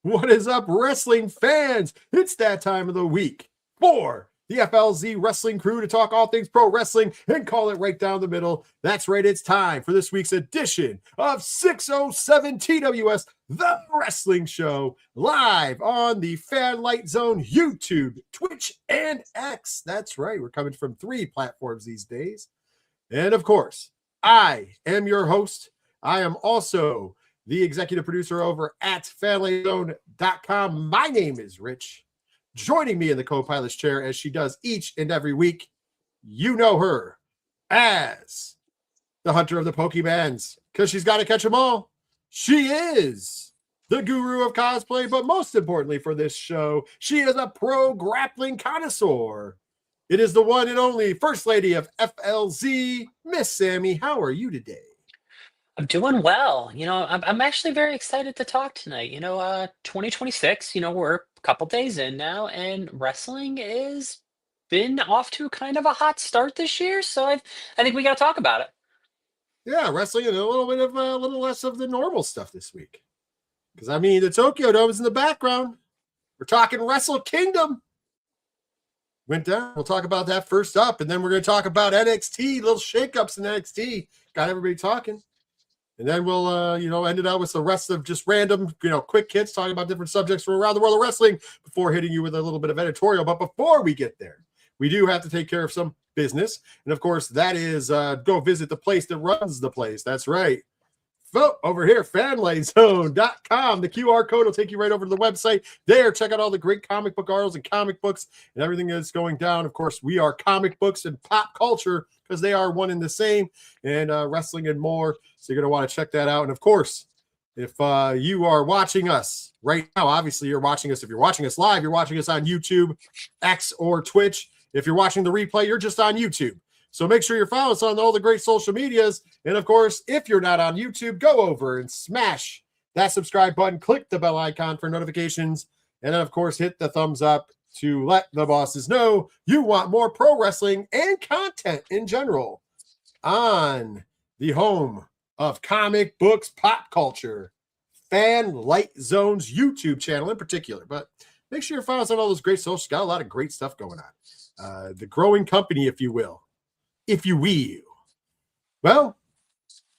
What is up, wrestling fans? It's that time of the week for the FLZ Wrestling crew to talk all things pro wrestling and call it right down the middle. That's right, it's time for this week's edition of 607 TWS, The Wrestling Show, live on the Fan Light Zone, YouTube, Twitch, and X. That's right, we're coming from 3 platforms these days. And of course, I am your host. I am also the executive producer over at fanlightzone.com. My name is Rich. Joining me in the co-pilot's chair as she does each and every week, you know her as the hunter of the Pokemans, because she's got to catch them all. She is the guru of cosplay, but most importantly for this show, she is a pro grappling connoisseur. It is the one and only First Lady of FLZ, Miss Sammy. How are you today? I'm doing well. I'm actually very excited to talk tonight. 2026, we're a couple days in now, and wrestling is been off to kind of a hot start this year. So I think we got to talk about it. Yeah, wrestling and a little less of the normal stuff this week. Because, I mean, the Tokyo Dome is in the background. We're talking Wrestle Kingdom. Went down. We'll talk about that first up, and then we're going to talk about NXT, little shakeups in NXT. Got everybody talking. And then we'll, end it out with the rest of just random, quick hits, talking about different subjects from around the world of wrestling before hitting you with a little bit of editorial. But before we get there, we do have to take care of some business. And, of course, that is go visit the place that runs the place. That's right. Over here, fanlightzone.com. The QR code will take you right over to the website. There, check out all the great comic book articles and comic books and everything that's going down. Of course, we are comic books and pop culture because they are one and the same, and wrestling and more. So you're going to want to check that out. And, of course, if you are watching us right now, obviously you're watching us. If you're watching us live, you're watching us on YouTube, X, or Twitch. If you're watching the replay, you're just on YouTube. So make sure you're following us on all the great social medias. And, of course, if you're not on YouTube, go over and smash that subscribe button. Click the bell icon for notifications. And then, of course, hit the thumbs up to let the bosses know you want more pro wrestling and content in general on the home of comic books pop culture, Fan Light Zone's YouTube channel in particular. But make sure you're following us on all those great socials. Got a lot of great stuff going on. The growing company, if you will. If you will. Well,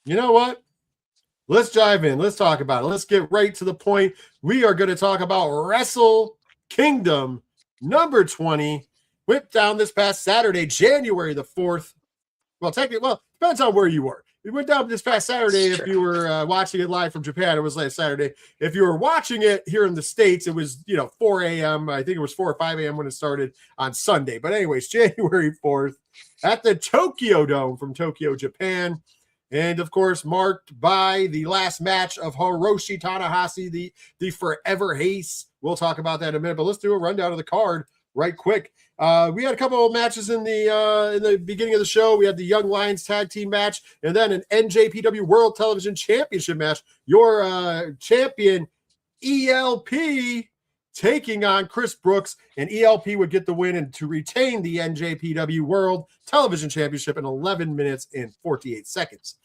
you know what? Let's dive in. Let's talk about it. Let's get right to the point. We are going to talk about Wrestle Kingdom number 20. Went down this past Saturday, January the 4th. Well, technically, depends on where you were. It went down this past Saturday. If you were watching it live from Japan, it was last Saturday. If you were watching it here in the States, it was, 4 a.m. I think it was 4 or 5 a.m. when it started on Sunday. But anyways, January 4th at the Tokyo Dome from Tokyo, Japan. And, of course, marked by the last match of Hiroshi Tanahashi, the Forever Ace. We'll talk about that in a minute. But let's do a rundown of the card right quick. We had a couple of matches in the beginning of the show. We had the Young Lions tag team match, and then an NJPW World Television Championship match. Your champion ELP taking on Chris Brooks, and ELP would get the win and to retain the NJPW World Television Championship in 11 minutes and 48 seconds.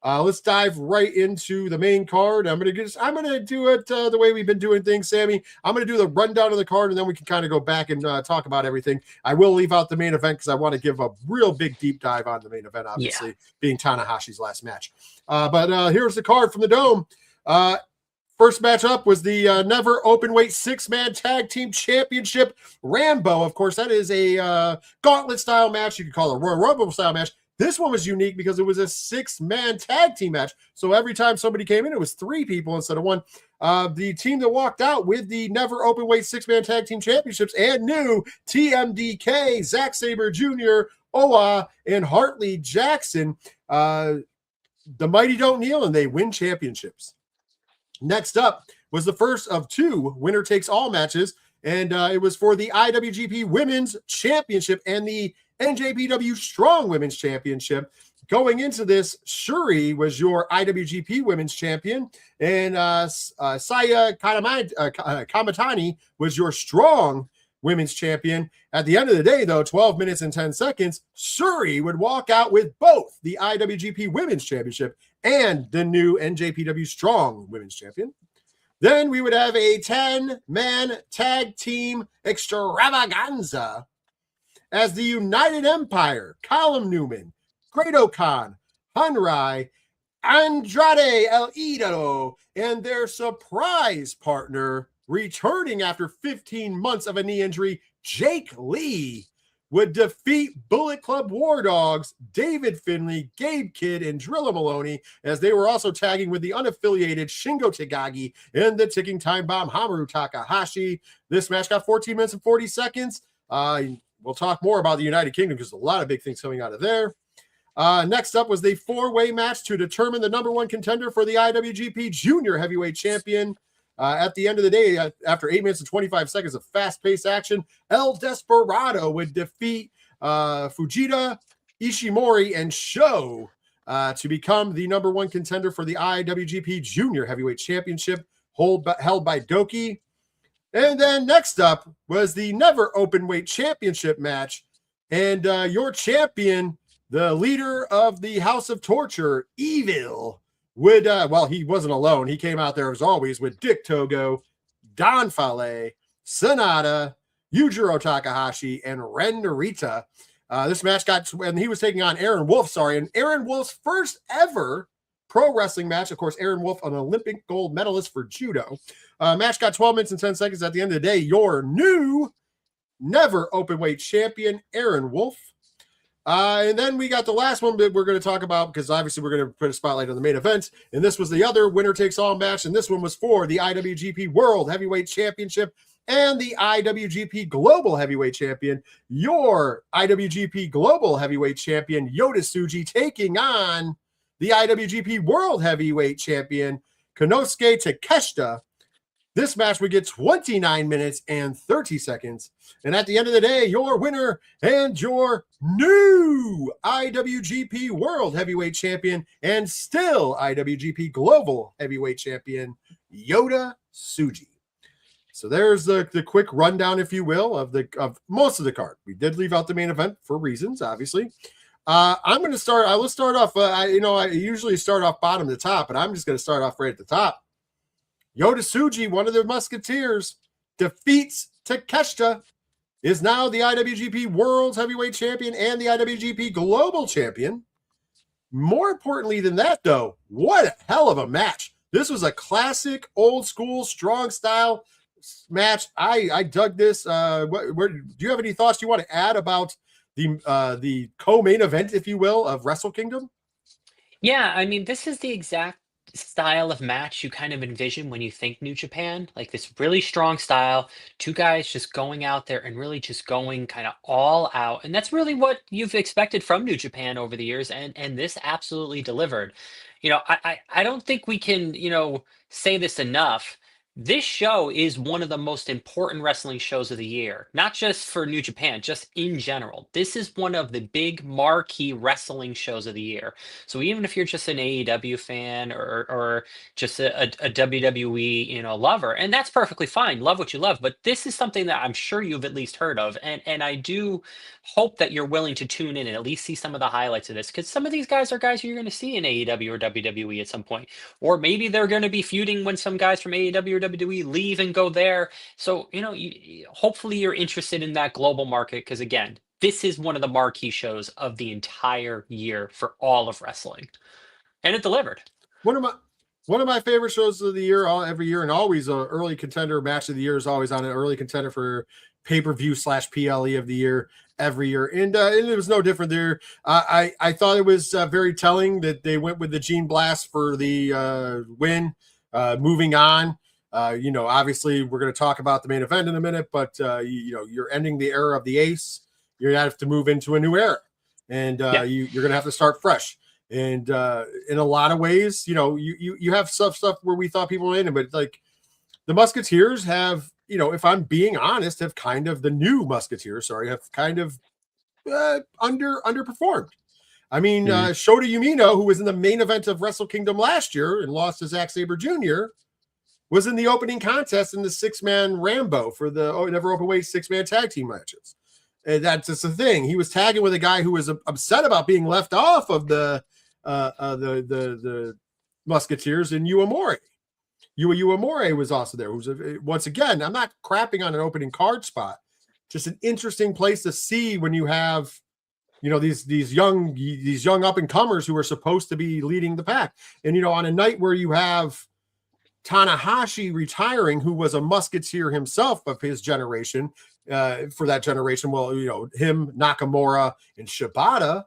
Let's dive right into the main card. I'm gonna do it the way we've been doing things, Sammy. I'm gonna do the rundown of the card, and then we can kind of go back and talk about everything. I will leave out the main event because I want to give a real big deep dive on the main event, obviously being Tanahashi's last match. But here's the card from the Dome. First match up was the Never Openweight 6-man Tag Team Championship. Rambo, of course, that is a gauntlet style match. You could call it a Royal Rumble style match. This one was unique because it was a 6-man tag team match. So every time somebody came in, it was 3 people instead of 1. The team that walked out with the Never Openweight 6-man tag team championships and new TMDK, Zack Sabre Jr., Owa, and Hartley Jackson. The Mighty don't kneel, and they win championships. Next up was the first of 2 winner-takes-all matches, and it was for the IWGP Women's Championship and the NJPW Strong Women's Championship. Going into this, Shuri was your IWGP Women's Champion, and Saya Kamatani was your Strong Women's Champion. At the end of the day, though, 12 minutes and 10 seconds, Shuri would walk out with both the IWGP Women's Championship and the new NJPW Strong Women's Champion. Then we would have a 10-man tag team extravaganza as the United Empire, Colin Newman, Great-O-Khan, Hanrai, Andrade El Idolo, and their surprise partner, returning after 15 months of a knee injury, Jake Lee, would defeat Bullet Club War Dogs, David Finlay, Gabe Kidd, and Drilla Maloney, as they were also tagging with the unaffiliated Shingo Takagi and the Ticking Time Bomb Hamaru Takahashi. This match got 14 minutes and 40 seconds. We'll talk more about the United Kingdom because there's a lot of big things coming out of there. Next up was the four-way match to determine the number one contender for the IWGP Junior Heavyweight Champion. At the end of the day, after 8 minutes and 25 seconds of fast-paced action, El Desperado would defeat Fujita, Ishimori, and Sho to become the number one contender for the IWGP Junior Heavyweight Championship held by Doki. And then next up was the Never Openweight Championship match. And your champion, the leader of the House of Torture, Evil, would, he wasn't alone. He came out there as always with Dick Togo, Don Fale, Sonata, Yujiro Takahashi, and Ren Narita. This match and he was taking on Aaron Wolf, and Aaron Wolf's first ever pro wrestling match. Of course, Aaron Wolf, an Olympic gold medalist for judo. Match got 12 minutes and 10 seconds. At the end of the day, your new Never Openweight champion, Aaron Wolf. And then we got the last one that we're going to talk about because obviously we're going to put a spotlight on the main event. And this was the other winner-takes-all match. And this one was for the IWGP World Heavyweight Championship and the IWGP Global Heavyweight Champion. Your IWGP Global Heavyweight Champion, Yota Tsuji, taking on the IWGP World Heavyweight Champion, Konosuke Takeshita. This match would get 29 minutes and 30 seconds. And at the end of the day, your winner and your new IWGP World Heavyweight Champion and still IWGP Global Heavyweight Champion, Yota Tsuji. So there's the quick rundown, if you will, of most of the card. We did leave out the main event for reasons, obviously. I'm going to start. Let's start off. I usually start off bottom to top, but I'm just going to start off right at the top. Yota Tsuji, one of the Musketeers, defeats Takeshita, is now the IWGP World Heavyweight Champion and the IWGP Global Champion. More importantly than that, though, what a hell of a match. This was a classic, old school, strong style match. I dug this. Do you have any thoughts you want to add about the co-main event, if you will, of Wrestle Kingdom? Yeah, I mean, this is the exact style of match you kind of envision when you think New Japan, like this really strong style, two guys just going out there and really just going kind of all out. And that's really what you've expected from New Japan over the years. And this absolutely delivered. I don't think we can, say this enough. This show is one of the most important wrestling shows of the year, not just for New Japan, just in general. This is one of the big marquee wrestling shows of the year. So even if you're just an AEW fan or just a WWE, lover, and that's perfectly fine. Love what you love, but this is something that I'm sure you've at least heard of, and I do hope that you're willing to tune in and at least see some of the highlights of this, because some of these guys are guys you're going to see in AEW or WWE at some point, or maybe they're going to be feuding when some guys from AEW or WWE leave and go there. So, hopefully you're interested in that global market, because again, this is one of the marquee shows of the entire year for all of wrestling, and it delivered. One of my favorite shows of the year, every year, and always an early contender match of the year is always on an early contender for pay-per-view / PLE of the year every year. And it was no different there. I thought it was very telling that they went with the Gene Blast for the win. Moving on, obviously we're going to talk about the main event in a minute, but you're ending the era of the Ace. You're going to have to move into a new era, and you're going to have to start fresh. And in a lot of ways, you have stuff where we thought people were in it, but like the Musketeers have, if I'm being honest, have kind of the new Musketeers, have kind of underperformed. I mean, Shota Umino, who was in the main event of Wrestle Kingdom last year and lost to Zack Sabre Jr., was in the opening contest in the 6-man Rambo for the Never Openweight 6-man tag team matches. And that's just the thing. He was tagging with a guy who was upset about being left off of the Musketeers in Uemori. Yua Uemura was also there. Who's once again, I'm not crapping on an opening card spot. Just an interesting place to see when you have, these young up and comers who are supposed to be leading the pack. And on a night where you have Tanahashi retiring, who was a musketeer himself of his generation, for that generation. Well, him, Nakamura, and Shibata.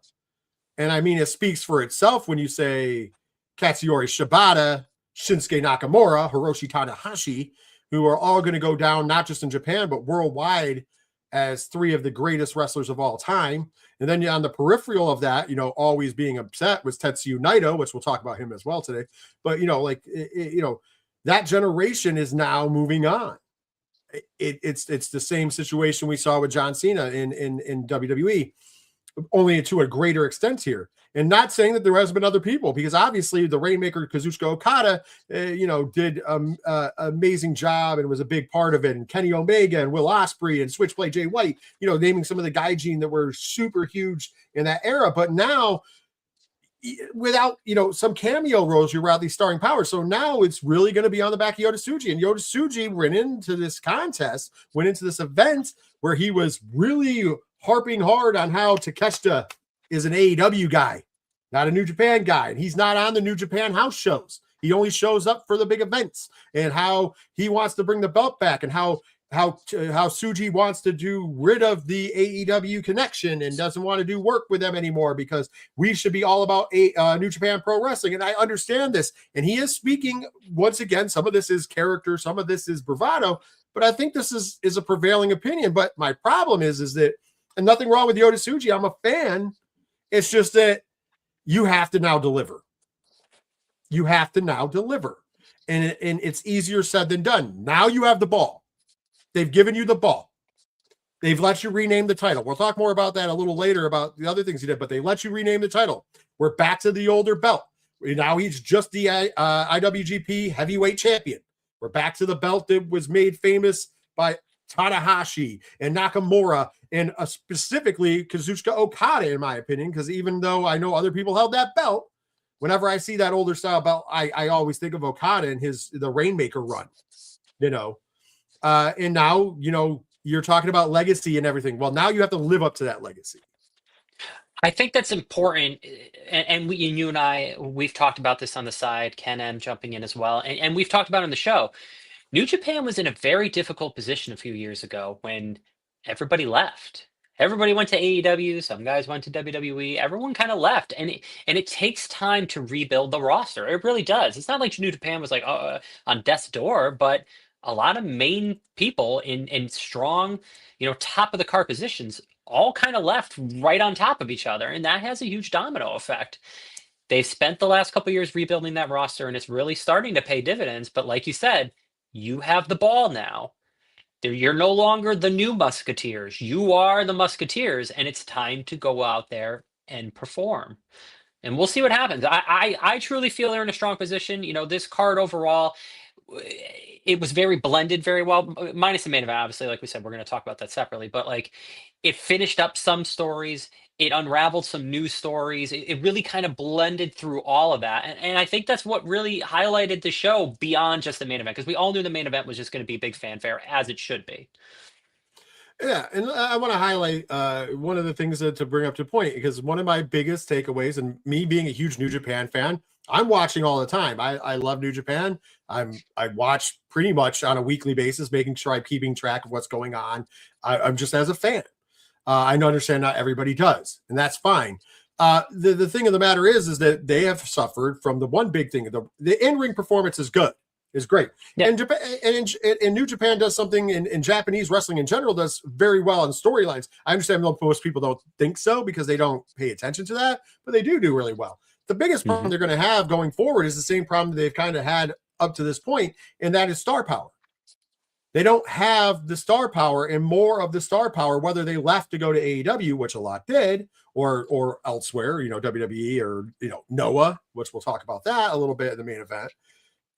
And I mean, it speaks for itself when you say Katsuyori Shibata, Shinsuke Nakamura, Hiroshi Tanahashi, who are all going to go down, not just in Japan, but worldwide as three of the greatest wrestlers of all time. And then on the peripheral of that, always being upset was Tetsuya Naito, which we'll talk about him as well today. But, that generation is now moving on. It's the same situation we saw with John Cena in WWE, only to a greater extent here. And not saying that there hasn't been other people, because obviously the Rainmaker Kazuchika Okada, did an amazing job and was a big part of it. And Kenny Omega and Will Ospreay and Switchblade Jay White, naming some of the gaijin that were super huge in that era. But now, without some cameo roles, you're without these starring powers. So now it's really going to be on the back of Yota Tsuji. And Yota Tsuji went into this event where he was really harping hard on how Takeshita is an AEW guy, not a New Japan guy. And he's not on the New Japan house shows. He only shows up for the big events, and how he wants to bring the belt back, and how Tsuji wants to do rid of the AEW connection and doesn't want to do work with them anymore, because we should be all about New Japan Pro Wrestling. And I understand this. And he is speaking, once again, some of this is character, some of this is bravado, but I think this is a prevailing opinion. But my problem is that, and nothing wrong with Yota Tsuji, I'm a fan. It's just that you have to now deliver. You have to now deliver. And it's easier said than done. Now you have the ball. They've given you the ball. They've let you rename the title. We'll talk more about that a little later, about the other things he did, but they let you rename the title. We're back to the older belt. Now he's just the IWGP heavyweight champion. We're back to the belt that was made famous by Tanahashi and Nakamura, and specifically Kazuchika Okada, in my opinion, because even though I know other people held that belt, whenever I see that older style belt, I always think of Okada and the Rainmaker run, and now, you're talking about legacy and everything. Well, now you have to live up to that legacy. I think that's important, and you and I, we've talked about this on the side, Ken M jumping in as well, and we've talked about it on the show. New Japan was in a very difficult position a few years ago when everybody left. Everybody went to AEW, some guys went to WWE, everyone kind of left, and it takes time to rebuild the roster. It really does. It's not like New Japan was like on death's door, but a lot of main people in strong, top of the card positions all kind of left right on top of each other, and that has a huge domino effect. They've spent the last couple of years rebuilding that roster, and it's really starting to pay dividends. But like you said, you have the ball now. You're no longer the new Musketeers. You are the Musketeers, and it's time to go out there and perform. And we'll see what happens. I truly feel they're in a strong position. This card overall, it was very blended very well, minus the main event, obviously. Like we said, we're going to talk about that separately. But it finished up some stories. It unraveled some new stories. It really kind of blended through all of that. And I think that's what really highlighted the show beyond just the main event, because we all knew the main event was just going to be big fanfare, as it should be. Yeah, and I want to highlight one of the things to bring up to point, because one of my biggest takeaways, and me being a huge New Japan fan, I'm watching all the time. I love New Japan. I watch pretty much on a weekly basis, making sure I'm keeping track of what's going on. I'm just as a fan. I understand not everybody does, and that's fine. The thing of the matter is that they have suffered from the one big thing. The in-ring performance is good, is great. Yeah. And Japan, and New Japan does something, in Japanese wrestling in general does very well in storylines. I understand most people don't think so because they don't pay attention to that, but they do really well. The biggest problem they're going to have going forward is the same problem they've kind of had up to this point, and that is star power. They don't have the star power, and more of the star power, whether they left to go to AEW, which a lot did, or elsewhere, WWE or Noah, which we'll talk about that a little bit in the main event.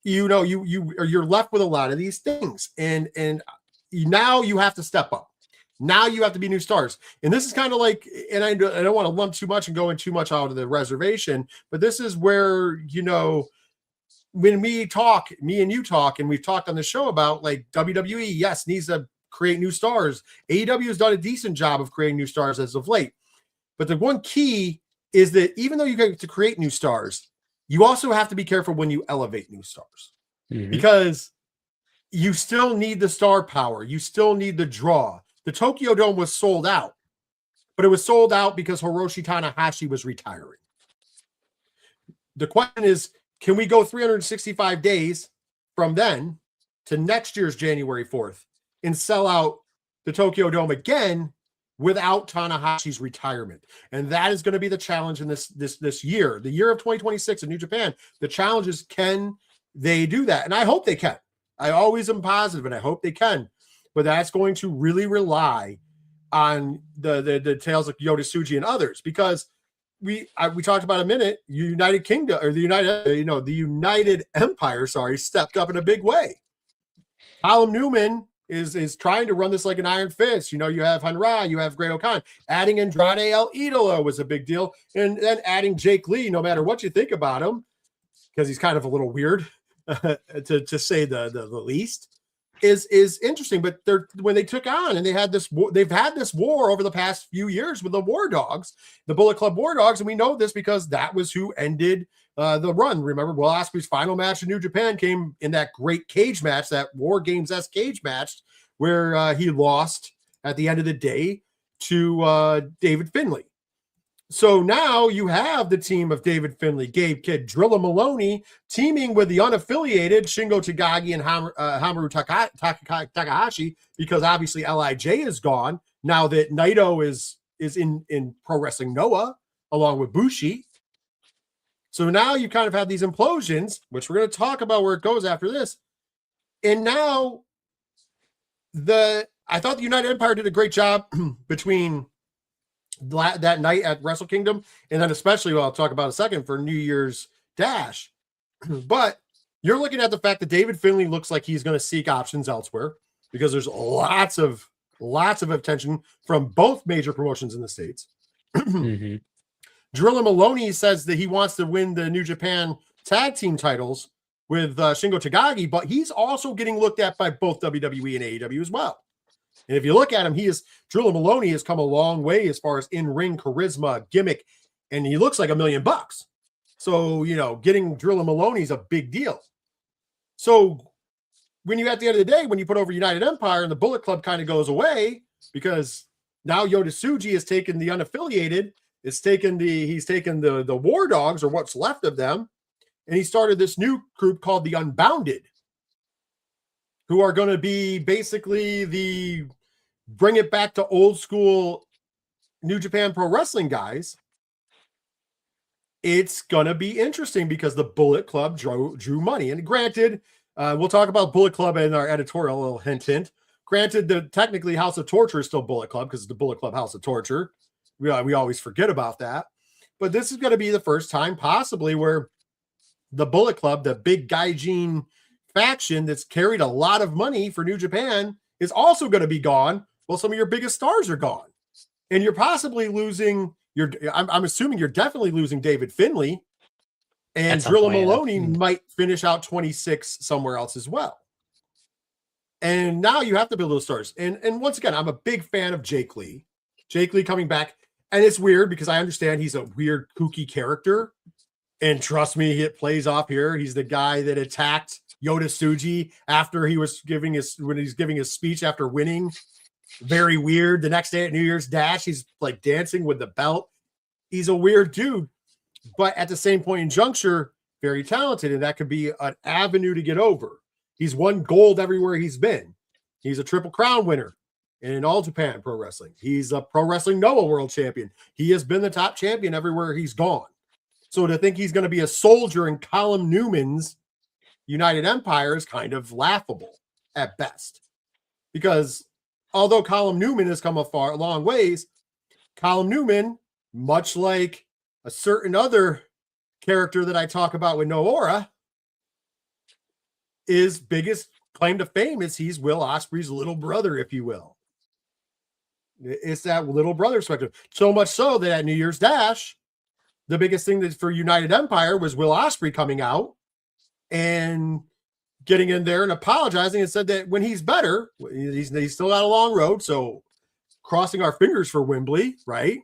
You're left with a lot of these things, and now you have to step up. Now you have to be new stars. And this is kind of like, and I don't want to lump too much and go in too much out of the reservation, but this is where, when me and you talk, and we've talked on the show about like WWE, yes, needs to create new stars. AEW has done a decent job of creating new stars as of late. But the one key is that even though you get to create new stars, you also have to be careful when you elevate new stars, because you still need the star power. You still need the draw. The Tokyo Dome was sold out, but it was sold out because Hiroshi Tanahashi was retiring. The question is, can we go 365 days from then to next year's January 4th and sell out the Tokyo Dome again without Tanahashi's retirement? And that is going to be the challenge in this year, the year of 2026 in New Japan. The challenge is, can they do that? And I hope they can. I always am positive, and I hope they can. But that's going to really rely on the tales of Yota Tsuji and others, because we talked about a minute, United Kingdom, or the United Empire, stepped up in a big way. Callum Newman is trying to run this like an iron fist. You have Hanra, you have Great-O-Khan. Adding Andrade El Idolo was a big deal. And then adding Jake Lee, no matter what you think about him, because he's kind of a little weird, to say the least, is interesting. But when they took on, and they've had this war over the past few years with the War Dogs, the Bullet Club War Dogs, and we know this because that was who ended the run. Remember, Will Ospreay's final match in New Japan came in that great cage match, that War Games-esque cage match, where he lost at the end of the day to David Finlay. So now you have the team of David Finlay, Gabe Kidd, Drilla Maloney, teaming with the unaffiliated Shingo Takagi and Hamaru Takahashi, because obviously LIJ is gone now that Naito is in Pro Wrestling Noah along with Bushi. So now you kind of have these implosions, which we're going to talk about where it goes after this. And now I thought the United Empire did a great job between that night at Wrestle Kingdom, and then especially, I'll talk about in a second, for New Year's Dash. But you're looking at the fact that David Finlay looks like he's going to seek options elsewhere, because there's lots of attention from both major promotions in the States. Drilla Maloney says that he wants to win the New Japan tag team titles with Shingo Takagi, but he's also getting looked at by both WWE and AEW as well. And if you look at him, Drilla Maloney has come a long way as far as in-ring charisma, gimmick, and he looks like $1 million. So, getting Drilla Maloney is a big deal. So when you, at the end of the day, when you put over United Empire and the Bullet Club kind of goes away, because now Yota Tsuji has taken the unaffiliated, he's taken the War Dogs, or what's left of them, and he started this new group called the Unbounded, who are going to be basically bring it back to old school New Japan Pro Wrestling guys. It's going to be interesting because the Bullet Club drew money. And granted, we'll talk about Bullet Club in our editorial, a little hint. Granted, technically House of Torture is still Bullet Club because it's the Bullet Club House of Torture. We always forget about that. But this is going to be the first time possibly where the Bullet Club, the big Gaijin faction that's carried a lot of money for New Japan, is also going to be gone. Well, some of your biggest stars are gone, and you're possibly losing I'm assuming you're definitely losing David Finlay, and Drilla Maloney might finish out 26 somewhere else as well. And now you have to build those stars. And once again, I'm a big fan of Jake Lee. Jake Lee coming back, and it's weird because I understand he's a weird, kooky character, and trust me, it plays off here. He's the guy that attacked Yota Tsuji after when he's giving his speech after winning. Very weird. The next day at New Year's Dash, he's like dancing with the belt. He's a weird dude, but at the same point in juncture, very talented, and that could be an avenue to get over. He's won gold everywhere he's been. He's a Triple Crown winner in All Japan Pro Wrestling. He's a Pro Wrestling Noah World Champion. He has been the top champion everywhere he's gone. So to think he's going to be a soldier in Callum Newman's United Empire is kind of laughable at best. Because although Callum Newman has come a long ways, Callum Newman, much like a certain other character that I talk about with Noora, his biggest claim to fame is he's Will Ospreay's little brother, if you will. It's that little brother spectrum. So much so that at New Year's Dash, the biggest thing that for United Empire was Will Ospreay coming out and getting in there and apologizing and said that when he's better, he's still got a long road. So crossing our fingers for Wembley, right?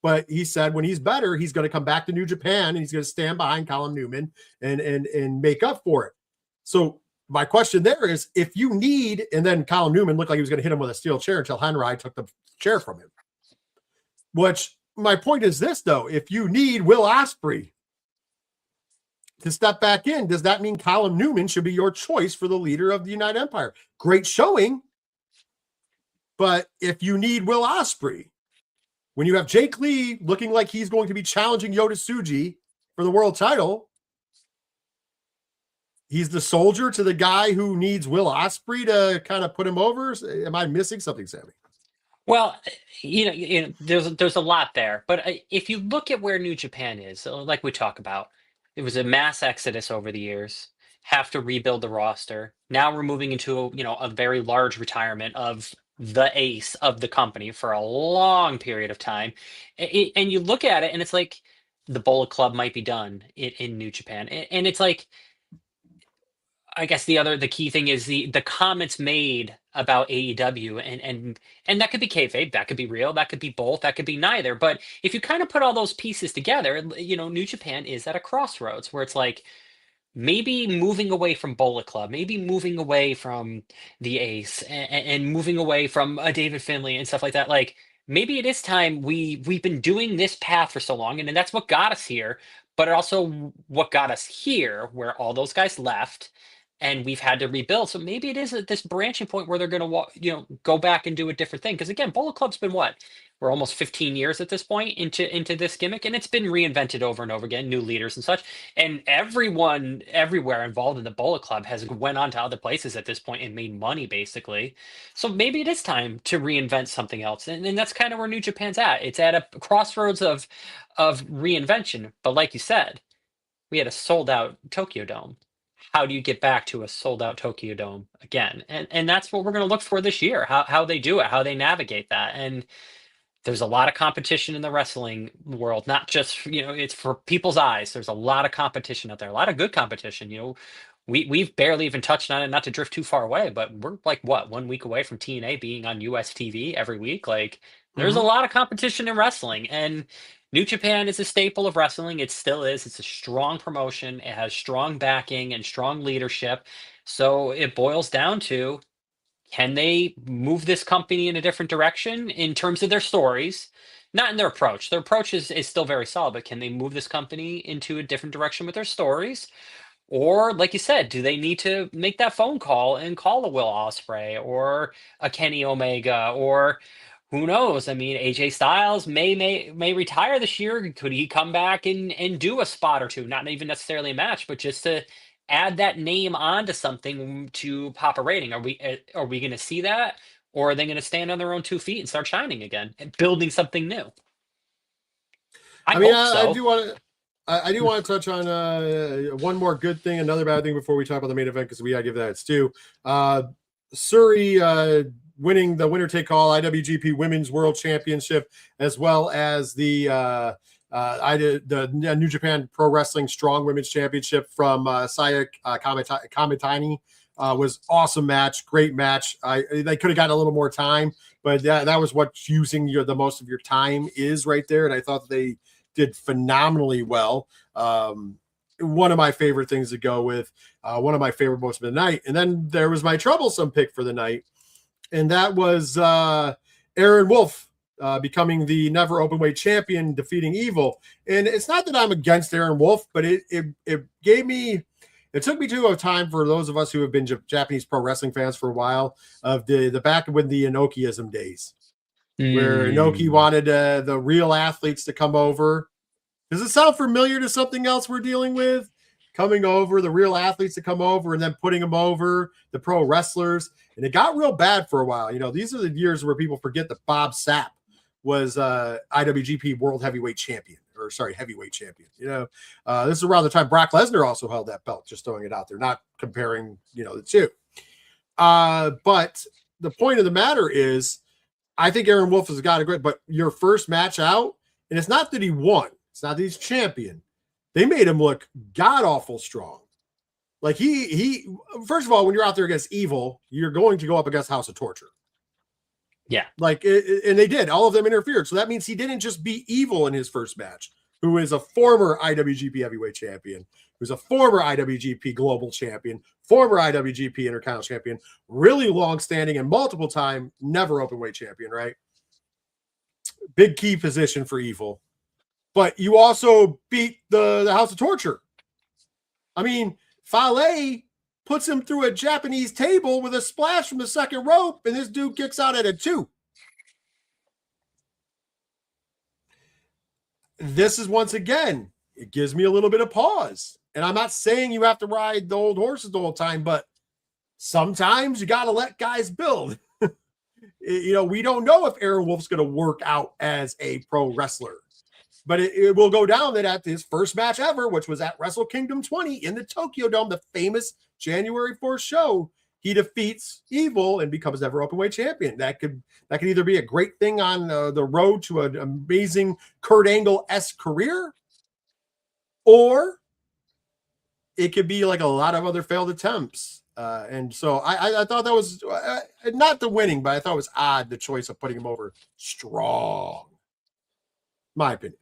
But he said when he's better, he's going to come back to New Japan and he's going to stand behind Colin Newman and make up for it. So my question there is, if you need, and then Colin Newman looked like he was going to hit him with a steel chair until Henry took the chair from him. Which my point is this, though, if you need Will Ospreay to step back in, does that mean Colin Newman should be your choice for the leader of the United Empire? Great showing. But if you need Will Ospreay, when you have Jake Lee looking like he's going to be challenging Yota Tsuji for the world title, he's the soldier to the guy who needs Will Ospreay to kind of put him over. Am I missing something, Sammy? Well, there's a lot there, but if you look at where New Japan is, like we talk about, it was a mass exodus over the years. Have to rebuild the roster. Now we're moving into a very large retirement of the ace of the company for a long period of time, and you look at it, and it's like the Bullet Club might be done in New Japan, and it's like. I guess the key thing is the comments made about AEW and that could be kayfabe, that could be real, that could be both, that could be neither. But if you kind of put all those pieces together, New Japan is at a crossroads where it's like maybe moving away from Bullet Club, maybe moving away from the Ace and moving away from David Finlay and stuff like that. Like maybe it is time we've been doing this path for so long, and that's what got us here. But also what got us here, where all those guys left and we've had to rebuild. So maybe it is at this branching point where they're going to, go back and do a different thing. Because again, Bullet Club's been what? We're almost 15 years at this point into this gimmick, and it's been reinvented over and over again, new leaders and such. And everyone everywhere involved in the Bullet Club has went on to other places at this point and made money basically. So maybe it is time to reinvent something else, and that's kind of where New Japan's at. It's at a crossroads of reinvention. But like you said, we had a sold out Tokyo Dome. How do you get back to a sold out Tokyo Dome again? And that's what we're going to look for this year, how they do it, how they navigate that. And there's a lot of competition in the wrestling world, not just, it's for people's eyes. There's a lot of competition out there, a lot of good competition. We've barely even touched on it, not to drift too far away, but we're like, what, 1 week away from TNA being on US TV every week? Like, there's a lot of competition in wrestling, and New Japan is a staple of wrestling. It still is. It's a strong promotion. It has strong backing and strong leadership. So it boils down to, can they move this company in a different direction in terms of their stories? Not in their approach. Their approach is still very solid, but can they move this company into a different direction with their stories? Or, like you said, do they need to make that phone call and call a Will Ospreay or a Kenny Omega, or who knows? I mean, AJ Styles may retire this year. Could he come back and do a spot or two? Not even necessarily a match, but just to add that name onto something to pop a rating. Are we going to see that, or are they going to stand on their own 2 feet and start shining again and building something new? I hope so. I do want to touch on one more good thing, another bad thing before we talk about the main event, because we got to give that its due. Suri winning the winner take all IWGP Women's World Championship, as well as the New Japan Pro Wrestling Strong Women's Championship from Saya Kamitani. Was awesome match, great match. They could have gotten a little more time, but that was what using the most of your time is right there. And I thought they did phenomenally well. One of my favorite things to go with, one of my favorite moments of the night. And then there was my troublesome pick for the night, and that was Aaron Wolf becoming the never openweight champion, defeating Evil. And it's not that I'm against Aaron Wolf, but it gave me, it took me to a time for those of us who have been Japanese pro wrestling fans for a while, of the back when the Inokiism days, where Inoki wanted the real athletes to come over. Does it sound familiar to something else we're dealing with? Coming over, the real athletes to come over, and then putting them over, the pro wrestlers. And it got real bad for a while. These are the years where people forget that Bob Sapp was IWGP World Heavyweight Champion. Heavyweight champion. This is around the time Brock Lesnar also held that belt, just throwing it out there, not comparing, the two. But the point of the matter is, I think Aaron Wolf has got a great, but your first match out, and it's not that he won. It's not that he's champion. They made him look god-awful strong. Like he first of all, when you're out there against Evil, you're going to go up against House of Torture. Yeah. Like, and they did. All of them interfered. So that means he didn't just beat Evil in his first match, who is a former IWGP Heavyweight Champion, who's a former IWGP Global Champion, former IWGP Intercontinental Champion, really long-standing and multiple-time never openweight champion, right? Big key position for Evil. But you also beat the House of Torture. I mean, Fale puts him through a Japanese table with a splash from the second rope, and this dude kicks out at a 2. This is, once again, it gives me a little bit of pause. And I'm not saying you have to ride the old horses the whole time, but sometimes you got to let guys build. We don't know if Aaron Wolf's going to work out as a pro wrestler. But it will go down that at his first match ever, which was at Wrestle Kingdom 20 in the Tokyo Dome, the famous January 4th show, he defeats Evil and becomes never openweight champion. That could either be a great thing on the road to an amazing Kurt Angle-esque career, or it could be like a lot of other failed attempts. And so I thought that was not the winning, but I thought it was odd, the choice of putting him over strong. My opinion.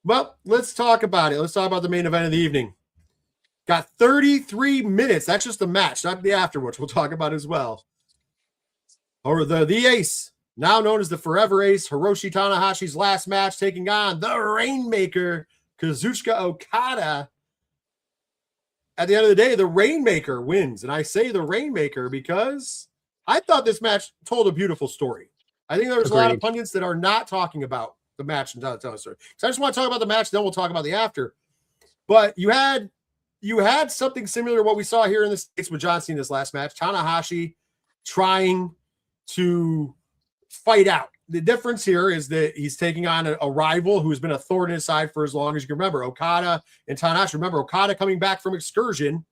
Well, let's talk about it. Let's talk about the main event of the evening. Got 33 minutes. That's just the match, not the afterwards. We'll talk about as well. Or the Ace, now known as the Forever Ace, Hiroshi Tanahashi's last match, taking on the Rainmaker, Kazuchika Okada. At the end of the day, the Rainmaker wins. And I say the Rainmaker because I thought this match told a beautiful story. I think there's a lot of pundits that are not talking about the match and tell a story. So I just want to talk about the match, then we'll talk about the after. But you had something similar to what we saw here in the States with John Cena this last match. Tanahashi trying to fight out. The difference here is that he's taking on a rival who's been a thorn in his side for as long as you can remember. Okada and Tanahashi. Remember, Okada coming back from excursion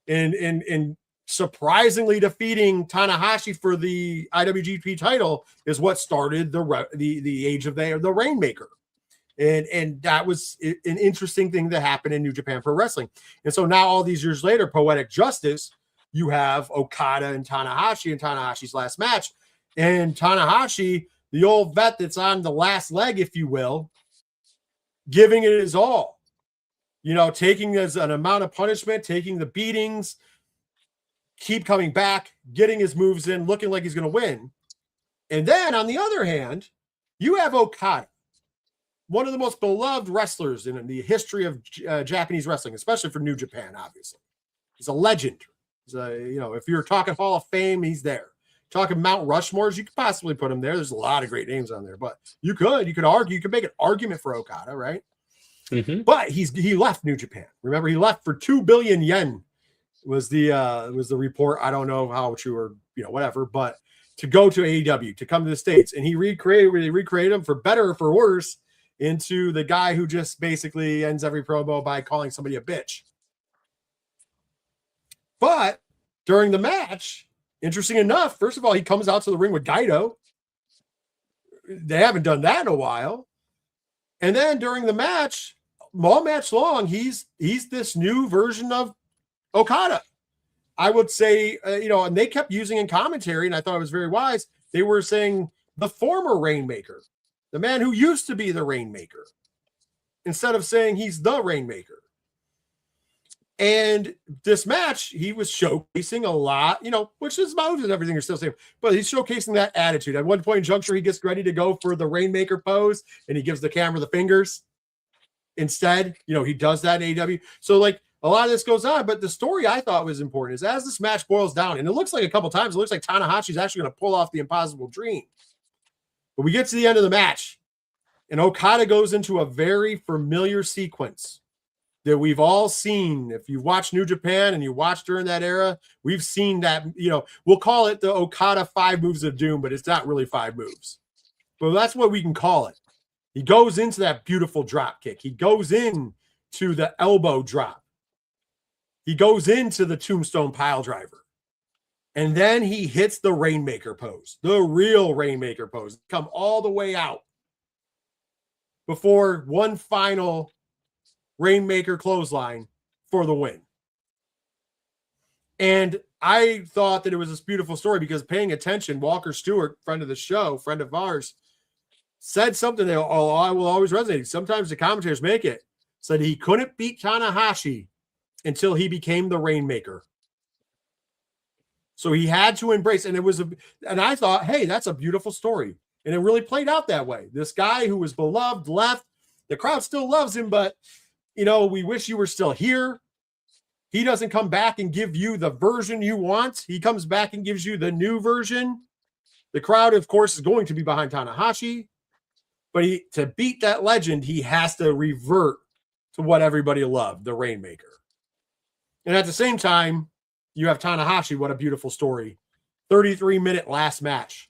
and surprisingly defeating Tanahashi for the IWGP title is what started the age of the Rainmaker. And that was an interesting thing that happened in New Japan Pro Wrestling. And so now all these years later, Poetic Justice, you have Okada and Tanahashi in Tanahashi's last match. And Tanahashi, the old vet that's on the last leg, if you will, giving it his all. Taking as an amount of punishment, taking the beatings, keep coming back, getting his moves in, looking like he's going to win. And then on the other hand, you have Okada, one of the most beloved wrestlers in the history of Japanese wrestling, especially for New Japan, obviously. He's a legend. If you're talking Hall of Fame, he's there. Talking Mount Rushmores, you could possibly put him there. There's a lot of great names on there, but you could argue, you could make an argument for Okada, right? Mm-hmm. But he left New Japan. Remember, he left for 2 billion yen was the report. I don't know how true or whatever, but to go to AEW, to come to the States, and he recreated him for better or for worse into the guy who just basically ends every promo by calling somebody a bitch. But during the match, interesting enough, first of all, he comes out to the ring with Gaito. They haven't done that in a while. And then during the match, all match long, he's this new version of Okada. I would say, and they kept using in commentary, and I thought it was very wise. They were saying the former Rainmaker, the man who used to be the Rainmaker, instead of saying he's the Rainmaker. And this match, he was showcasing a lot, which is about and everything are still saying, but he's showcasing that attitude. At one point in juncture, he gets ready to go for the Rainmaker pose, and he gives the camera the fingers. Instead, he does that in AEW. So, like, a lot of this goes on, but the story I thought was important is as this match boils down, and it looks like a couple times, it looks like Tanahashi's actually going to pull off the impossible dream. But we get to the end of the match, and Okada goes into a very familiar sequence that we've all seen. If you watch New Japan and you watch during that era, we've seen that, we'll call it the Okada 5 moves of doom, but it's not really 5 moves. But that's what we can call it. He goes into that beautiful drop kick. He goes in to the elbow drop. He goes into the tombstone pile driver. And then he hits the Rainmaker pose, the real Rainmaker pose. Come all the way out before one final Rainmaker clothesline for the win. And I thought that it was this beautiful story because paying attention, Walker Stewart, friend of the show, friend of ours, said something that I will always resonate. Sometimes the commentators make it. Said he couldn't beat Tanahashi until he became the Rainmaker. So he had to embrace, and I thought, hey, that's a beautiful story. And it really played out that way. This guy who was beloved left. The crowd still loves him, but, we wish you were still here. He doesn't come back and give you the version you want. He comes back and gives you the new version. The crowd, of course, is going to be behind Tanahashi. But to beat that legend, he has to revert to what everybody loved, the Rainmaker. And at the same time, you have Tanahashi. What a beautiful story. 33-minute last match.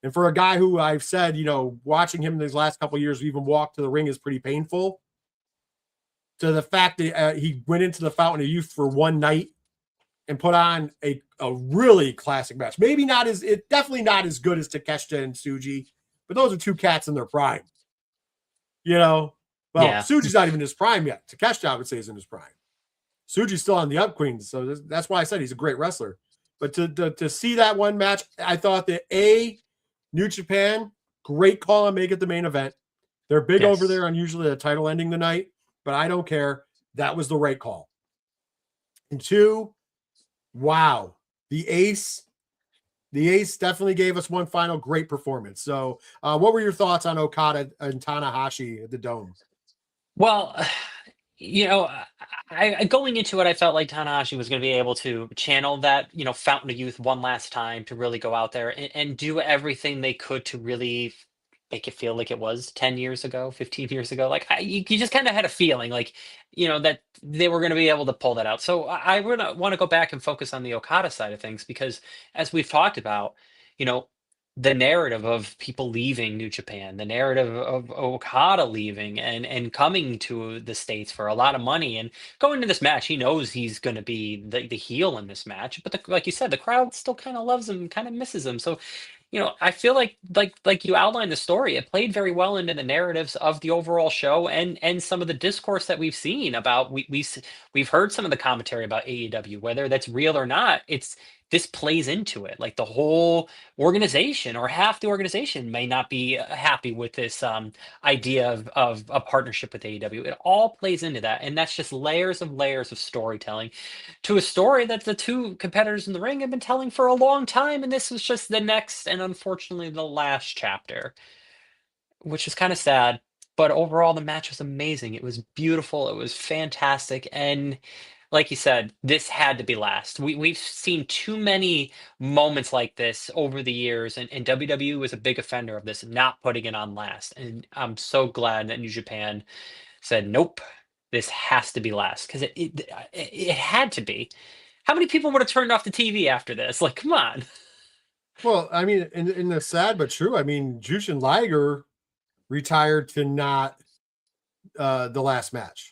And for a guy who I've said, watching him in these last couple of years, even walk to the ring is pretty painful. To the fact that he went into the Fountain of Youth for one night and put on a really classic match. Definitely not as good as Takeshita and Tsuji, but those are two cats in their prime. Tsuji's not even in his prime yet. Takeshita, I would say, is in his prime. Tsuji's still on the up queen, so that's why I said he's a great wrestler. But to see that one match, I thought that New Japan, great call on make it the main event. They're big over there on usually a title ending the night, but I don't care. That was the right call. And 2, wow, the Ace definitely gave us one final great performance. So what were your thoughts on Okada and Tanahashi at the Dome? Well, I going into it, I felt like Tanahashi was going to be able to channel that, Fountain of Youth one last time to really go out there and do everything they could to really make it feel like it was 10 years ago, 15 years ago. Like you just kind of had a feeling like, that they were going to be able to pull that out. So I would want to go back and focus on the Okada side of things, because as we've talked about, the narrative of people leaving New Japan, the narrative of Okada leaving and coming to the States for a lot of money, and going into this match, he knows he's going to be the heel in this match. But like you said, the crowd still kind of loves him, kind of misses him. So, I feel like you outlined the story. It played very well into the narratives of the overall show and some of the discourse that we've seen about. We've heard some of the commentary about AEW, whether that's real or not. This plays into it. Like the whole organization or half the organization may not be happy with this idea of a partnership with AEW. It all plays into that. And that's just layers of storytelling to a story that the two competitors in the ring have been telling for a long time. And this was just the next and unfortunately the last chapter, which is kind of sad. But overall, the match was amazing. It was beautiful. It was fantastic. And like you said, this had to be last. We've seen too many moments like this over the years, and WWE was a big offender of this, not putting it on last. And I'm so glad that New Japan said, nope, this has to be last, because it had to be. How many people would have turned off the TV after this? Like, come on. Well, I mean, in the sad but true, I mean, Jushin Liger retired to not the last match.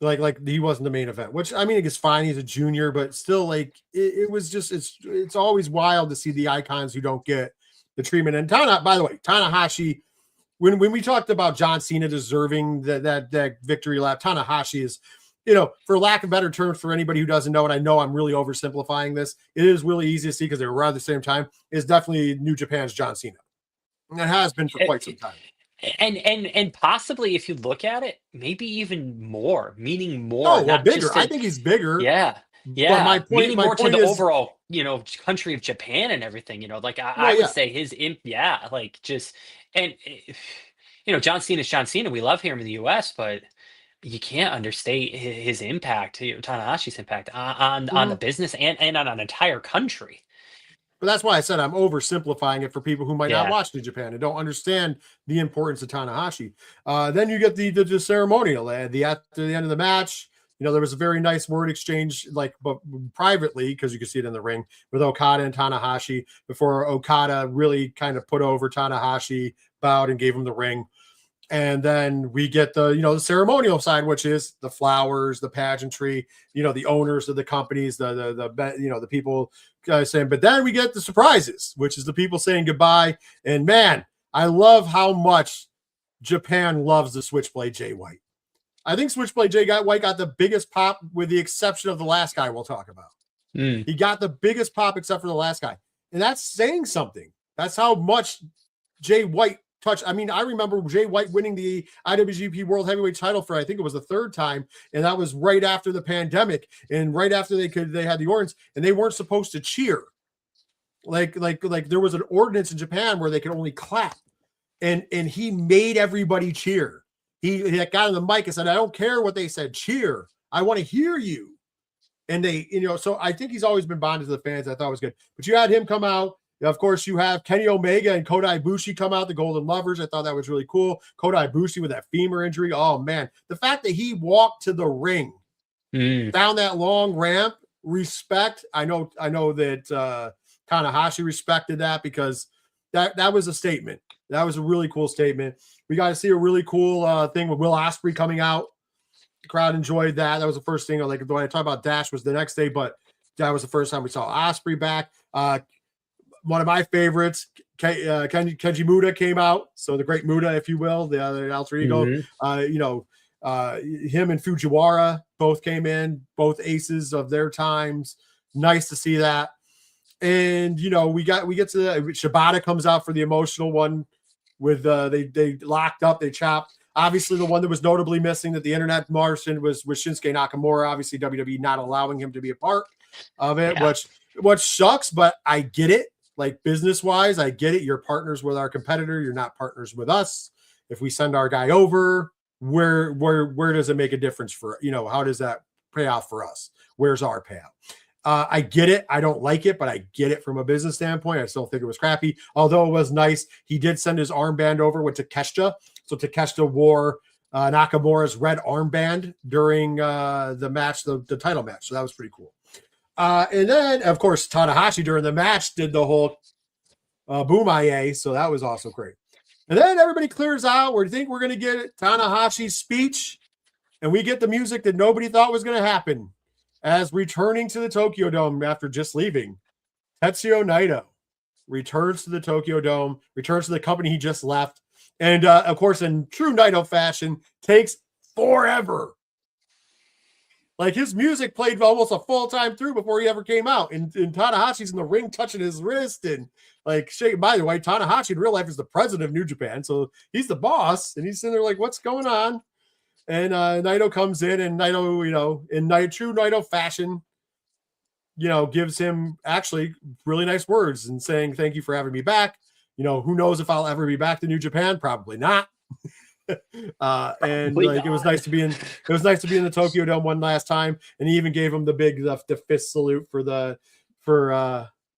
Like he wasn't the main event, which I mean, it's fine. He's a junior, but still, like it was just it's always wild to see the icons who don't get the treatment. And by the way, Tanahashi, when we talked about John Cena deserving that victory lap, Tanahashi is, for lack of better terms, for anybody who doesn't know, and I know I'm really oversimplifying this, it is really easy to see because they were around the same time, is definitely New Japan's John Cena. And it has been for quite some time. And possibly, if you look at it, maybe even more, meaning more. Oh, well, bigger. I think he's bigger. Yeah. But my point, meaning more to the overall, country of Japan and everything. Like I would say his John Cena's John Cena. We love him in the U.S., but you can't understate his impact, Tanahashi's impact on the business and on an entire country. But that's why I said I'm oversimplifying it for people who might not watch New Japan and don't understand the importance of Tanahashi. Then you get the ceremonial at the end of the match. There was a very nice word exchange, but privately, because you could see it in the ring with Okada and Tanahashi before Okada really kind of put over Tanahashi, bowed and gave him the ring. And then we get the ceremonial side, which is the flowers, the pageantry, the owners of the companies, the people saying, but then we get the surprises, which is the people saying goodbye. And man, I love how much Japan loves the Switchblade Jay White. I think Switchblade Jay White got the biggest pop with the exception of the last guy we'll talk about. Mm. He got the biggest pop except for the last guy. And that's saying something. That's how much Jay White touched. I mean, I remember Jay White winning the IWGP World Heavyweight title for, I think it was the third time. And that was right after the pandemic and right after they had the ordinance, and they weren't supposed to cheer. Like there was an ordinance in Japan where they could only clap. And he made everybody cheer. He got on the mic and said, I don't care what they said, cheer. I want to hear you. And they, so I think he's always been bonded to the fans. I thought it was good. But you had him come out. Of course, you have Kenny Omega and Kota Ibushi come out, the Golden Lovers. I thought that was really cool. Kota Ibushi with that femur injury. Oh, man. The fact that he walked to the ring down that long ramp, respect. I know that Tanahashi respected that because that was a statement. That was a really cool statement. We got to see a really cool thing with Will Ospreay coming out. The crowd enjoyed that. That was the first thing. Like when I talk about Dash was the next day, but that was the first time we saw Ospreay back. One of my favorites, Kenji Muda came out. So the great Muda, if you will, the other alter ego. Him and Fujiwara both came in, both aces of their times. Nice to see that. And we get to Shibata comes out for the emotional one with they locked up, they chopped. Obviously, the one that was notably missing that the internet Martian was Shinsuke Nakamura. Obviously, WWE not allowing him to be a part of it, which sucks, but I get it. Like business wise, I get it. You're partners with our competitor. You're not partners with us. If we send our guy over, where does it make a difference for how does that pay off for us? Where's our payout? I get it. I don't like it, but I get it from a business standpoint. I still think it was crappy, although it was nice. He did send his armband over with Takeshita. So Takeshita wore Nakamura's red armband during the match, the title match. So that was pretty cool. And then, of course, Tanahashi during the match did the whole boom-aye. So that was also great. And then everybody clears out. We think we're going to get Tanahashi's speech, and we get the music that nobody thought was going to happen. As returning to the Tokyo Dome after just leaving, Tetsuya Naito returns to the Tokyo Dome, returns to the company he just left, and of course, in true Naito fashion, takes forever. Like his music played almost a full time through before he ever came out, and Tanahashi's in the ring touching his wrist and like shaking. By the way, Tanahashi in real life is the president of New Japan, so he's the boss, and he's sitting there like, "What's going on?" And Naito comes in, and Naito, in true Naito fashion, gives him actually really nice words and saying, "Thank you for having me back." Who knows if I'll ever be back to New Japan? Probably not. And like, it was nice to be in the Tokyo Dome one last time. And he even gave him the big, the fist salute for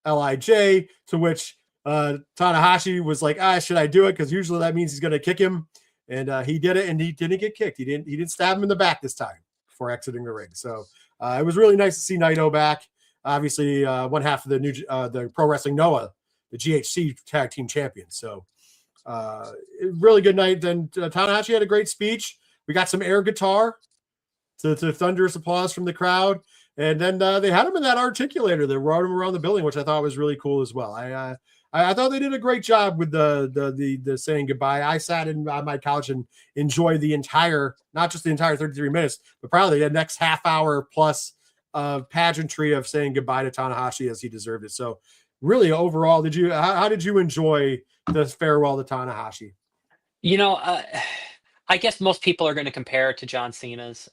LIJ, to which Tanahashi was like, should I do it? Cause usually that means he's going to kick him. And he did it, and he didn't get kicked. He didn't stab him in the back this time before exiting the ring. So it was really nice to see Naito back. Obviously, one half of the Pro Wrestling Noah, the GHC Tag Team Champions. So really good night. Then Tanahashi had a great speech. We got some air guitar to thunderous applause from the crowd. And then they had him in that articulator that rode him around the building, which I thought was really cool as well. I thought they did a great job with the saying goodbye. I sat on my couch and enjoyed not just the entire 33 minutes, but probably the next half hour plus of pageantry of saying goodbye to Tanahashi as he deserved it. So really overall, how did you enjoy the farewell to Tanahashi? I guess most people are going to compare it to John Cena's,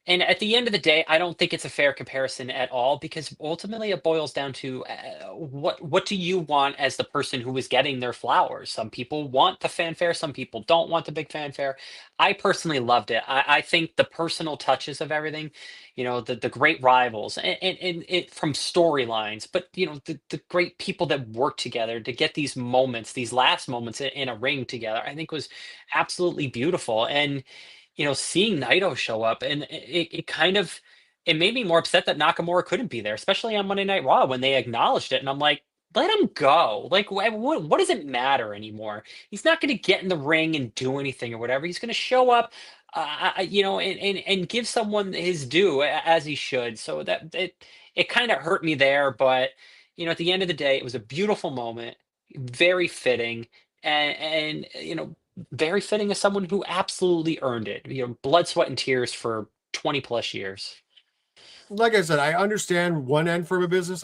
and at the end of the day, I don't think it's a fair comparison at all, because ultimately it boils down to what do you want as the person who is getting their flowers? Some people want the fanfare, some people don't want the big fanfare. I personally loved it. I think the personal touches of everything, the great rivals and it from storylines, but the great people that work together to get these moments, these last moments in a ring together, I think was absolutely beautiful. And seeing Naito show up, and it made me more upset that Nakamura couldn't be there, especially on Monday Night Raw when they acknowledged it. And I'm like, let him go. Like, what does it matter anymore? He's not going to get in the ring and do anything or whatever. He's going to show up, and give someone his due as he should. So that it kind of hurt me there. But, at the end of the day, it was a beautiful moment, very fitting. And very fitting as someone who absolutely earned it. Blood, sweat, and tears for 20 plus years. like I said, I understand one end from a business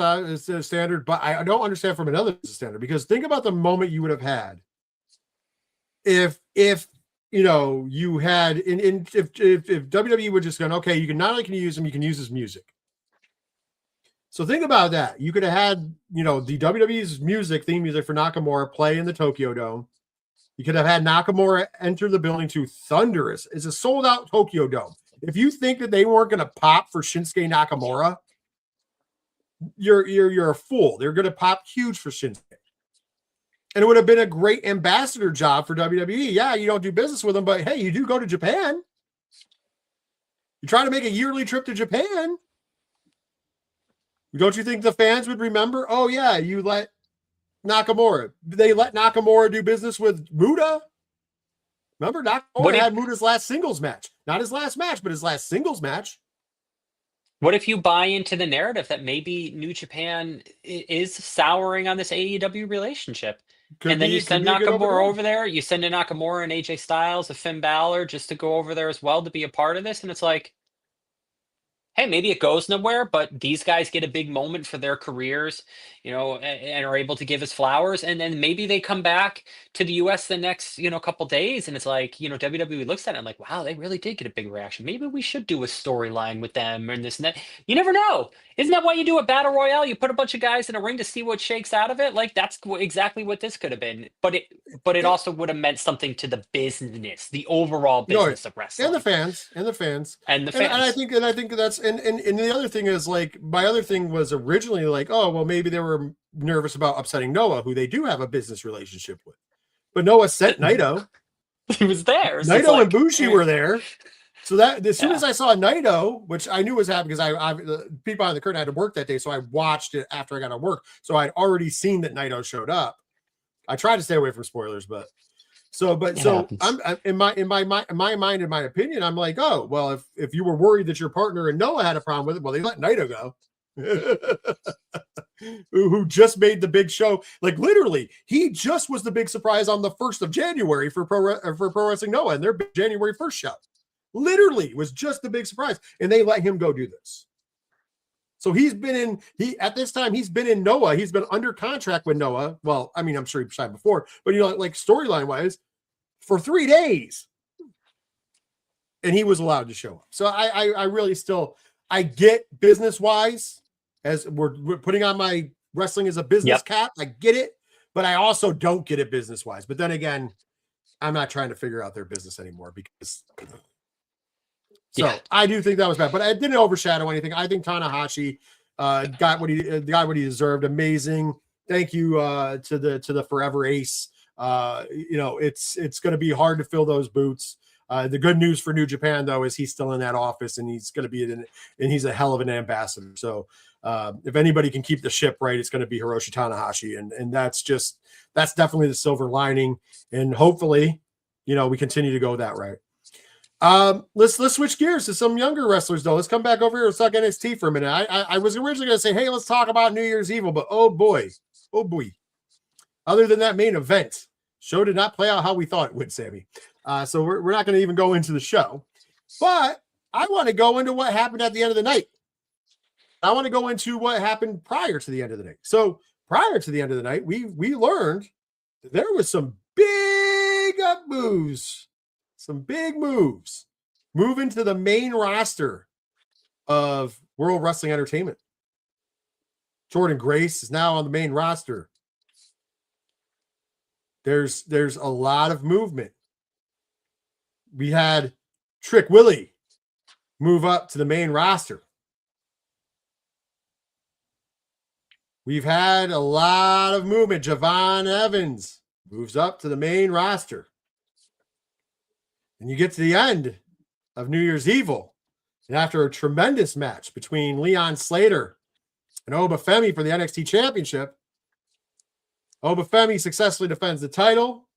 standard, but I don't understand from another business standard, because think about the moment you would have had if you know you had if WWE would just gone, okay, you can not only can you use him, you can use his music. So think about that. You could have had, you know, the WWE's theme music for Nakamura play in the Tokyo Dome. You could have had Nakamura enter the building to thunderous. It's a sold out Tokyo Dome. If you think that they weren't going to pop for Shinsuke Nakamura, you're a fool. They're going to pop huge for Shinsuke. And it would have been a great ambassador job for WWE. Yeah, you don't do business with them, but hey, you do go to Japan. You try to make a yearly trip to Japan. Don't you think the fans would remember? Oh, yeah, you let Nakamura. They let Nakamura do business with Muta. Remember, Nakamura had Muta's last singles match. Not his last match, but his last singles match. What if you buy into the narrative that maybe New Japan is souring on this AEW relationship? And then you send Nakamura over there. You send in Nakamura and AJ Styles, a Finn Balor, just to go over there as well to be a part of this. And it's like, hey, maybe it goes nowhere, but these guys get a big moment for their careers, you know, and are able to give us flowers. And then maybe they come back to the US the next, you know, couple days. And it's like, you know, WWE looks at it and like, wow, they really did get a big reaction. Maybe we should do a storyline with them and this and that. You never know. Isn't that why you do a battle royale? You put a bunch of guys in a ring to see what shakes out of it. Like that's exactly what this could have been. But it also would have meant something to the business, the overall business of wrestling, and the fans. And I think that's and the other thing is, like, my other thing was originally like, oh well, maybe they were nervous about upsetting Noah, who they do have a business relationship with, but Noah sent Naito. He was there. So Naito and Bushi were there. So that as soon as I saw Naito, which I knew was happening because I peeked behind the curtain, I had to work that day, so I watched it after I got to work. So I'd already seen that Naito showed up. I tried to stay away from spoilers, but I'm in my mind, in my opinion, I'm like, oh well, if you were worried that your partner and Noah had a problem with it, well, they let Naito go. who just made the big show. Like literally, he just was the big surprise on the 1st of January for Pro Wrestling Noah and their January 1st show. Literally was just the big surprise, and they let him go do this. So at this time he's been in Noah. He's been under contract with Noah. Well, I mean, I'm sure he signed before, but you know, like storyline wise, for 3 days, and he was allowed to show up. So I really still, I get business wise, as we're putting on my wrestling as a business cap. I get it, but I also don't get it business wise. But then again, I'm not trying to figure out their business anymore because. So I do think that was bad, but it didn't overshadow anything. I think Tanahashi got what he deserved. Amazing. Thank you to the Forever Ace. You know, it's going to be hard to fill those boots. The good news for New Japan though is he's still in that office and he's going to be and he's a hell of an ambassador. So if anybody can keep the ship right, it's going to be Hiroshi Tanahashi, and that's definitely the silver lining. And hopefully, you know, we continue to go that right. Let's switch gears to some younger wrestlers though. Let's come back over here and talk NXT for a minute. I was originally going to say, hey, let's talk about New Year's Evil, but oh boy. Other than that main event, show did not play out how we thought it would, Sammy. So we're not going to even go into the show, but I want to go into what happened at the end of the night. I want to go into what happened prior to the end of the night. So prior to the end of the night, we learned that there was some big up moves. Some big moves moving to the main roster of World Wrestling Entertainment. Jordan Grace is now on the main roster. There's a lot of movement. We had Trick Willie move up to the main roster. We've had a lot of movement. Javon Evans moves up to the main roster. And you get to the end of New Year's Evil, and after a tremendous match between Leon Slater and Obafemi for the NXT Championship, Obafemi successfully defends the title.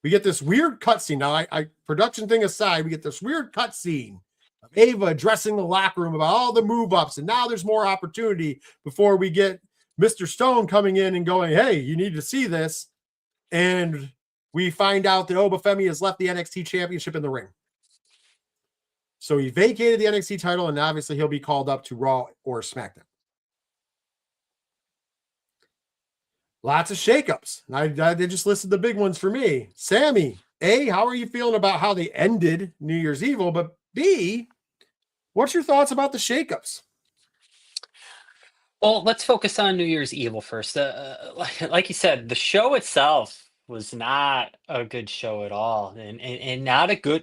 We get this weird cutscene. Now, production thing aside, we get this weird cutscene of Ava addressing the locker room about all the move-ups, and now there's more opportunity before we get Mr. Stone coming in and going, hey, you need to see this. And we find out that Obafemi has left the NXT Championship in the ring. So he vacated the NXT title, and obviously he'll be called up to Raw or SmackDown. Lots of shakeups. They just listed the big ones for me. Sammy, A, how are you feeling about how they ended New Year's Evil? But B, what's your thoughts about the shakeups? Well, let's focus on New Year's Evil first. Like you said, the show itself was not a good show at all, and not a good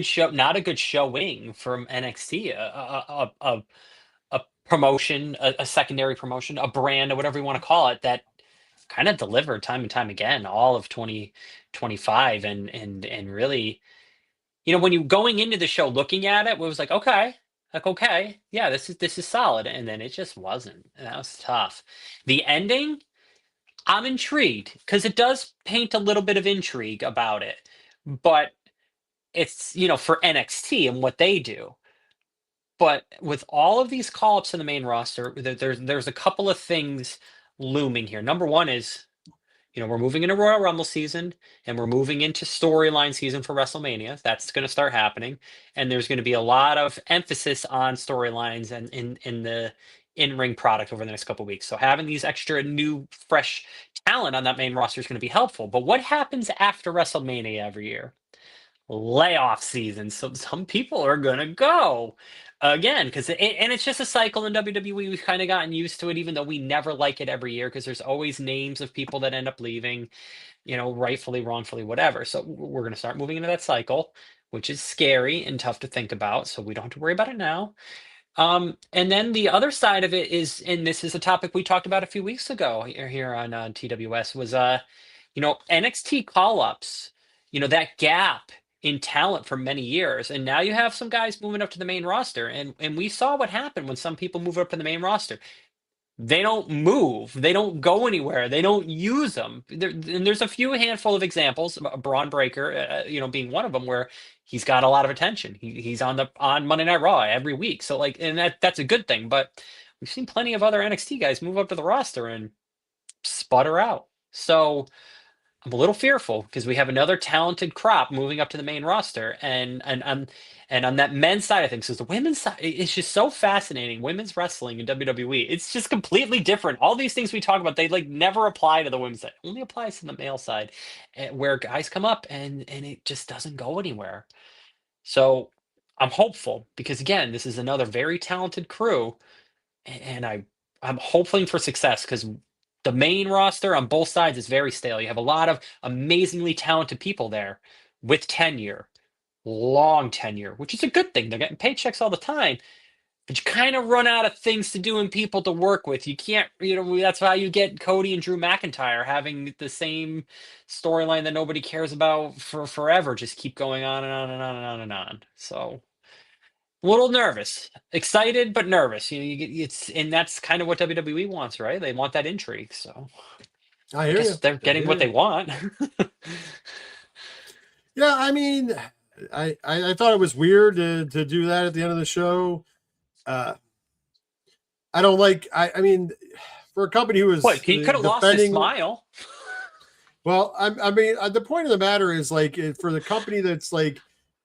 show, not a good showing from NXT. A promotion, a secondary promotion, a brand, or whatever you want to call it, that kind of delivered time and time again all of 2025, and really, when you going into the show looking at it was like, okay, yeah, this is solid, and then it just wasn't, and that was tough. The ending, I'm intrigued because it does paint a little bit of intrigue about it, but it's, for NXT and what they do. But with all of these call-ups in the main roster, there's a couple of things looming here. Number one is, we're moving into Royal Rumble season, and we're moving into storyline season for WrestleMania. That's going to start happening, and there's going to be a lot of emphasis on storylines and in the in-ring product over the next couple of weeks. So having these extra new, fresh talent on that main roster is going to be helpful. But what happens after WrestleMania every year? Layoff season. So some people are going to go again, and it's just a cycle in WWE. We've kind of gotten used to it, even though we never like it every year, because there's always names of people that end up leaving, rightfully, wrongfully, whatever. So we're going to start moving into that cycle, which is scary and tough to think about. So we don't have to worry about it now. And then the other side of it is, and this is a topic we talked about a few weeks ago here on TWS, was NXT call-ups, that gap in talent for many years, and now you have some guys moving up to the main roster, and we saw what happened when some people move up to the main roster. They don't move, they don't go anywhere, they don't use them. And there's a handful of examples, Braun Breaker, being one of them, where he's got a lot of attention. He's on Monday Night Raw every week, so and that's a good thing. But we've seen plenty of other NXT guys move up to the roster and sputter out. So I'm a little fearful because we have another talented crop moving up to the main roster, and on that men's side of things, because the women's side, it's just so fascinating. Women's wrestling in WWE, it's just completely different. All these things we talk about, they never apply to the women's side. It only applies to the male side, where guys come up and it just doesn't go anywhere. So I'm hopeful because, again, this is another very talented crew, and I'm hoping for success because the main roster on both sides is very stale. You have a lot of amazingly talented people there with tenure, long tenure, which is a good thing. They're getting paychecks all the time, but you kind of run out of things to do and people to work with. You can't, that's why you get Cody and Drew McIntyre having the same storyline that nobody cares about for forever. Just keep going on and on and on and on and on. So a little nervous, excited, but nervous. And that's kind of what WWE wants, right? They want that intrigue. So I hear you. They're getting what they want. Yeah, I mean, I thought it was weird to do that at the end of the show. I don't like. I mean, for a company who was he could have lost his smile. Well, I mean, the point of the matter is for the company that's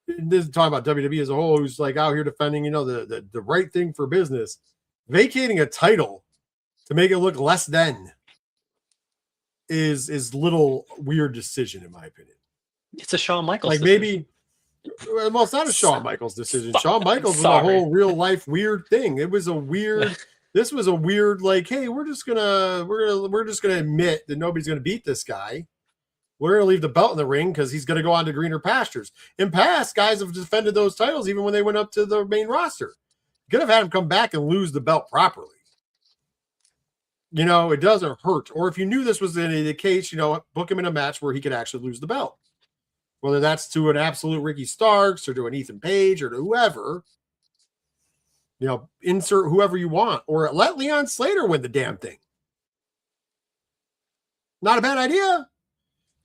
this is talking about WWE as a whole, who's out here defending, the right thing for business, vacating a title to make it look less than is little weird decision in my opinion. It's a Shawn Michaels decision. Well, it's not a Shawn Michaels decision. Shawn Michaels was a whole real life weird thing. It was a weird. This was a weird hey, we're just gonna admit that nobody's gonna beat this guy. We're going to leave the belt in the ring because he's going to go on to greener pastures. In past, guys have defended those titles even when they went up to the main roster. Could have had him come back and lose the belt properly. It doesn't hurt. Or if you knew this was the case, book him in a match where he could actually lose the belt. Whether that's to an absolute Ricky Starks or to an Ethan Page or to whoever. Insert whoever you want. Or let Leon Slater win the damn thing. Not a bad idea.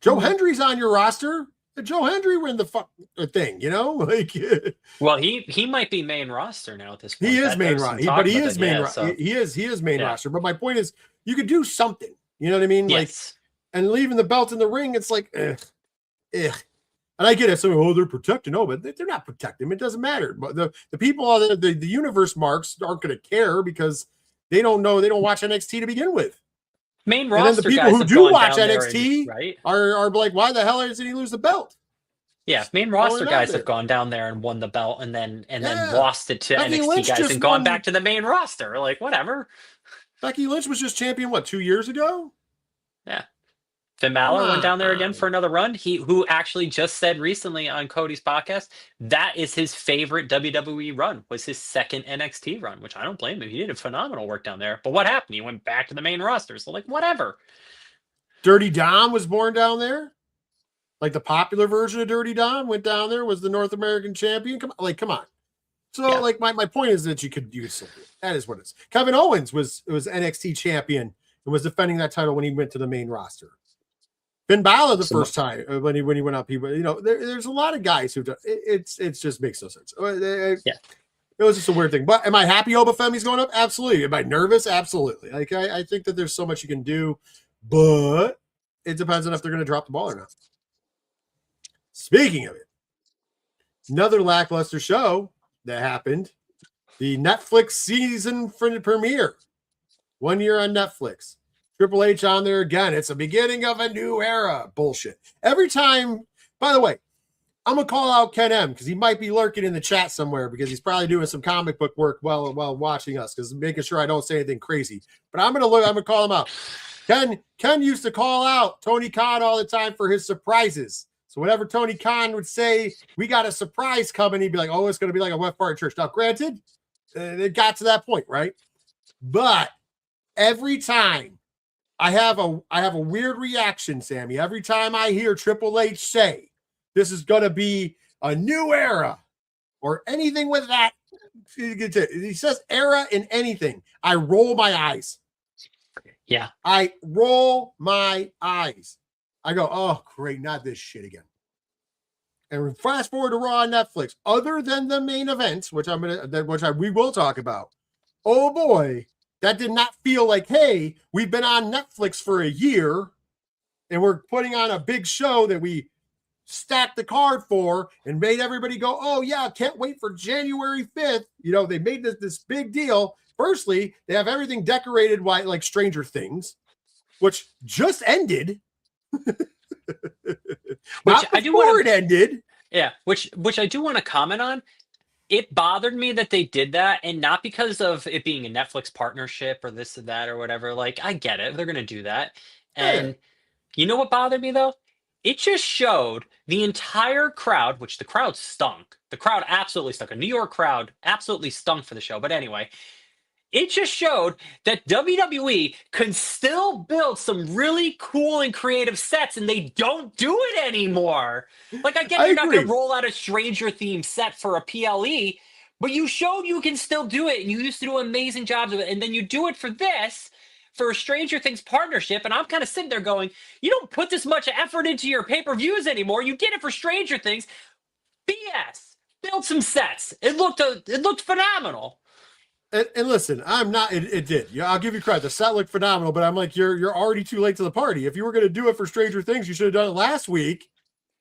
Joe Hendry's on your roster. Joe Hendry win the thing, Well, he might be main roster now at this point. He is main roster, but he is main roster. He is main roster. But my point is, you could do something. You know what I mean? Yes. And leaving the belt in the ring, it's And I get it. So, they're protecting. No, but they're not protecting. It doesn't matter. But the people, the universe marks aren't going to care because they don't know. They don't watch NXT to begin with. Main And then roster the people guys who have do gone watch down there NXT right? are like, why the hell did he lose the belt? Yeah, main roster guys have gone down there and won the belt and then lost it to Becky NXT Lynch guys just and gone won- back to the main roster. Like, whatever. Becky Lynch was just champion, 2 years ago? Yeah. Finn Balor went down there again for another run. Who actually just said recently on Cody's podcast that is his favorite WWE run, was his second NXT run, which I don't blame him. He did a phenomenal work down there. But what happened? He went back to the main roster. So, like, whatever. Dirty Dom was born down there. Like the popular version of Dirty Dom went down there, was the North American champion. Come on. So, Yeah. like, my point is that you could still do it. That is what it is. Kevin Owens was NXT champion and was defending that title when he went to the main roster. Finn Balor the first time when he went up, there's a lot of guys who it just makes no sense. Yeah. It was just a weird thing. But am I happy Obafemi's going up? Absolutely. Am I nervous? Absolutely. Like, I think that there's so much you can do, but it depends on if they're going to drop the ball or not. Speaking of it, another lackluster show that happened, the Netflix season premiere. 1 year on Netflix. Triple H on there again. It's the beginning of a new era. Bullshit. Every time, by the way, I'm going to call out Ken M because he might be lurking in the chat somewhere because he's probably doing some comic book work while watching us because making sure I don't say anything crazy. But I'm going to call him out. Ken used to call out Tony Khan all the time for his surprises. So whenever Tony Khan would say, we got a surprise coming, he'd be like, oh, it's going to be like a West Part Church. Now, granted, it got to that point, right? But every time I have a weird reaction, Sammy. Every time I hear Triple H say, this is going to be a new era or anything with that, he says era in anything, I roll my eyes. Yeah. I roll my eyes. I go, oh, great, not this shit again. And fast forward to Raw on Netflix. Other than the main events, which we will talk about. Oh boy, that did not feel like, hey, we've been on Netflix for a year, and we're putting on a big show that we stacked the card for and made everybody go, oh yeah, can't wait for January 5th. They made this big deal. Firstly, they have everything decorated like Stranger Things, which just ended. Which I do want to ended. Yeah, which I do want to comment on. It bothered me that they did that, and not because of it being a Netflix partnership or this or that or whatever. Like, I get it. They're going to do that. And you know what bothered me, though? It just showed the entire crowd, which the crowd stunk. The crowd absolutely stunk. A New York crowd absolutely stunk for the show. But anyway, it just showed that WWE can still build some really cool and creative sets, and they don't do it anymore. Like, I get you're not going to roll out a Stranger Theme set for a PLE, but you showed you can still do it, and you used to do amazing jobs of it, and then you do it for this, for a Stranger Things partnership, and I'm kind of sitting there going, you don't put this much effort into your pay-per-views anymore. You did it for Stranger Things. BS. Build some sets. It looked phenomenal. And listen, I'm not. It did. Yeah, I'll give you credit. The set looked phenomenal, but I'm like, you're already too late to the party. If you were going to do it for Stranger Things, you should have done it last week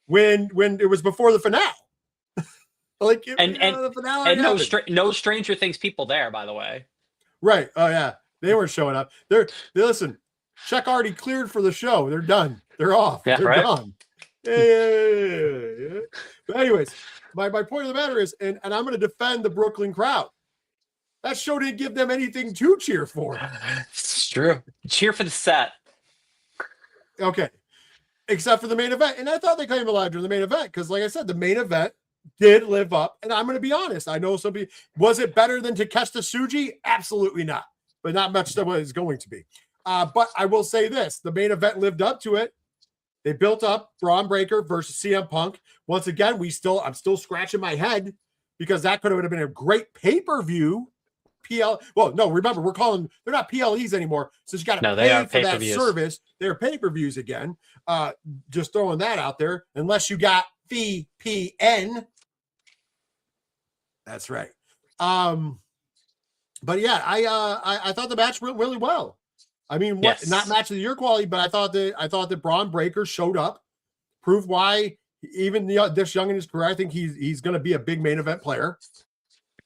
when it was before the finale. The finale no Stranger Things people there, by the way. Right. Oh yeah, they weren't showing up. They listen. Check already cleared for the show. They're done. They're off. Yeah, they're right? gone. Yeah. But anyways, my point of the matter is, and I'm going to defend the Brooklyn crowd. That show didn't give them anything to cheer for. It's true. Cheer for the set. Okay. Except for the main event. And I thought they came alive during the main event because, like I said, the main event did live up. And I'm going to be honest. I know somebody. Was it better than Takeshita Tsuji? Absolutely not. But not much that was going to be. But I will say this. The main event lived up to it. They built up Braun Breaker versus CM Punk. Once again, I'm still scratching my head because that could have been a great pay-per-view. Well, no, remember, they're not PLEs anymore. So you got to pay for that service. They're pay-per-views again. Just throwing that out there. Unless you got VPN. That's right. But yeah, I thought the match went really well. I mean, not match of the year quality, but I thought that Braun Breaker showed up, proved why even this young in his career, I think he's going to be a big main event player.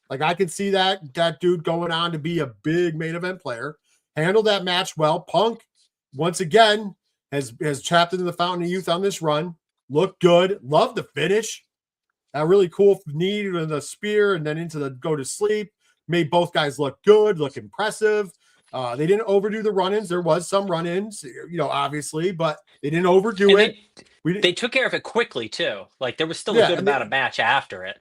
Like I can see that dude going on to be a big main event player. Handled that match well. Punk, once again, has tapped into the fountain of youth on this run. Looked good. Loved the finish. That really cool knee and the spear, and then into the go to sleep. Made both guys look good, look impressive. They didn't overdo the run-ins. There was some run-ins, obviously, but they didn't overdo it. They took care of it quickly too. Like there was still a good amount of match after it.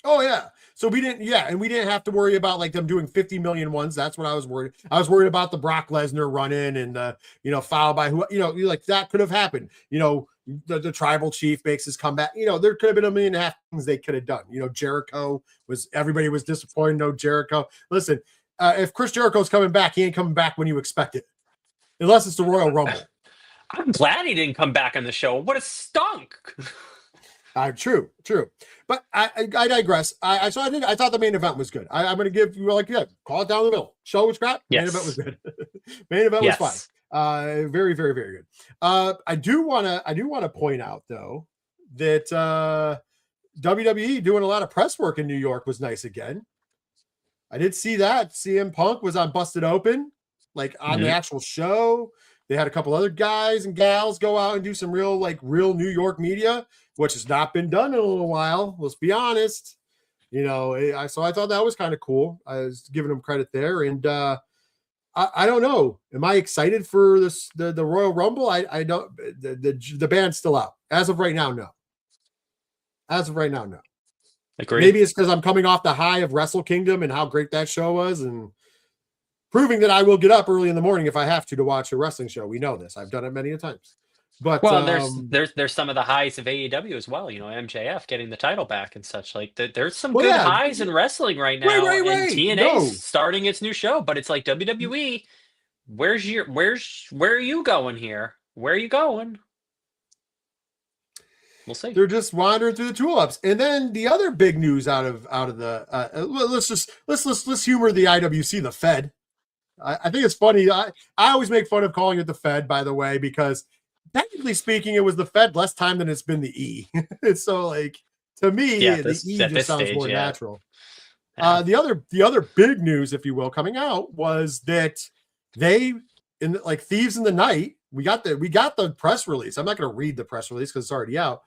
Oh yeah. So we didn't have to worry about like them doing 50 million ones. That's what I was worried. I was worried about the Brock Lesnar run-in and foul by who, like that could have happened. The tribal chief makes his comeback. There could have been 1.5 million things they could have done. Jericho everybody was disappointed. No Jericho. Listen, if Chris Jericho's coming back, he ain't coming back when you expect it, unless it's the Royal Rumble. I'm glad he didn't come back on the show. What a stunk. True. But I digress. I thought the main event was good. I'm going to give you call it down the middle. Show was crap. Yes. Main event was good. Main event was fine. Very, very, very good. I do want to point out though that WWE doing a lot of press work in New York was nice again. I did see that CM Punk was on Busted Open, like on the actual show. They had a couple other guys and gals go out and do some real New York media, which has not been done in a little while. Let's be honest. So I thought that was kind of cool. I was giving them credit there. And I don't know. Am I excited for the Royal Rumble? I don't. The band's still out. As of right now, no. Agreed. Maybe it's because I'm coming off the high of Wrestle Kingdom and how great that show was, and proving that I will get up early in the morning if I have to watch a wrestling show. We know this. I've done it many a times. But there's some of the highs of AEW as well. MJF getting the title back and such. Like there's some good highs in wrestling right now. Right. And TNA's starting its new show, but it's like WWE. Where are you going here? Where are you going? We'll see. They're just wandering through the tulips. And then the other big news out of the let's humor the IWC, the Fed. I think it's funny. I always make fun of calling it the Fed, by the way, because technically speaking, it was the Fed less time than it's been the E. So to me, the E just sounds more natural. Yeah. The other big news, if you will, coming out was that Thieves in the Night. We got the press release. I'm not going to read the press release because it's already out.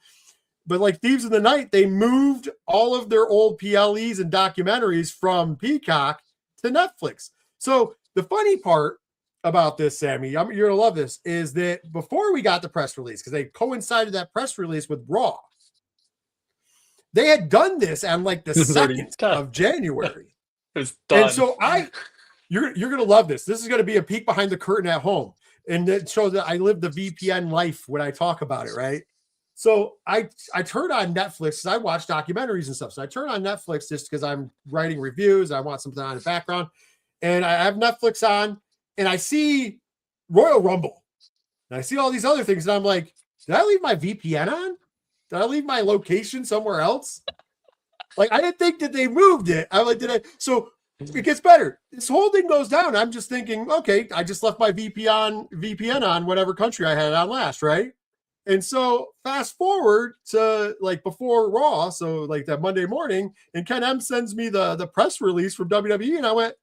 But Thieves in the Night, they moved all of their old PLEs and documentaries from Peacock to Netflix. So the funny part about this, Sammy, you're going to love this, is that before we got the press release, because they coincided that press release with Raw, they had done this on the 2nd of January. It was done. And so you're going to love this. This is going to be a peek behind the curtain at home. And it shows that I live the VPN life when I talk about it, right? So I turn on Netflix because I watch documentaries and stuff. So I turn on Netflix just because I'm writing reviews. I want something on the background. And I have Netflix on, and I see Royal Rumble. And I see all these other things, and I'm like, did I leave my VPN on? Did I leave my location somewhere else? I didn't think that they moved it. I'm like, did I? So it gets better. This whole thing goes down. I'm just thinking, okay, I just left my VPN on whatever country I had it on last, right? And so fast forward to before Raw, so that Monday morning, and Ken M sends me the press release from WWE, and I went,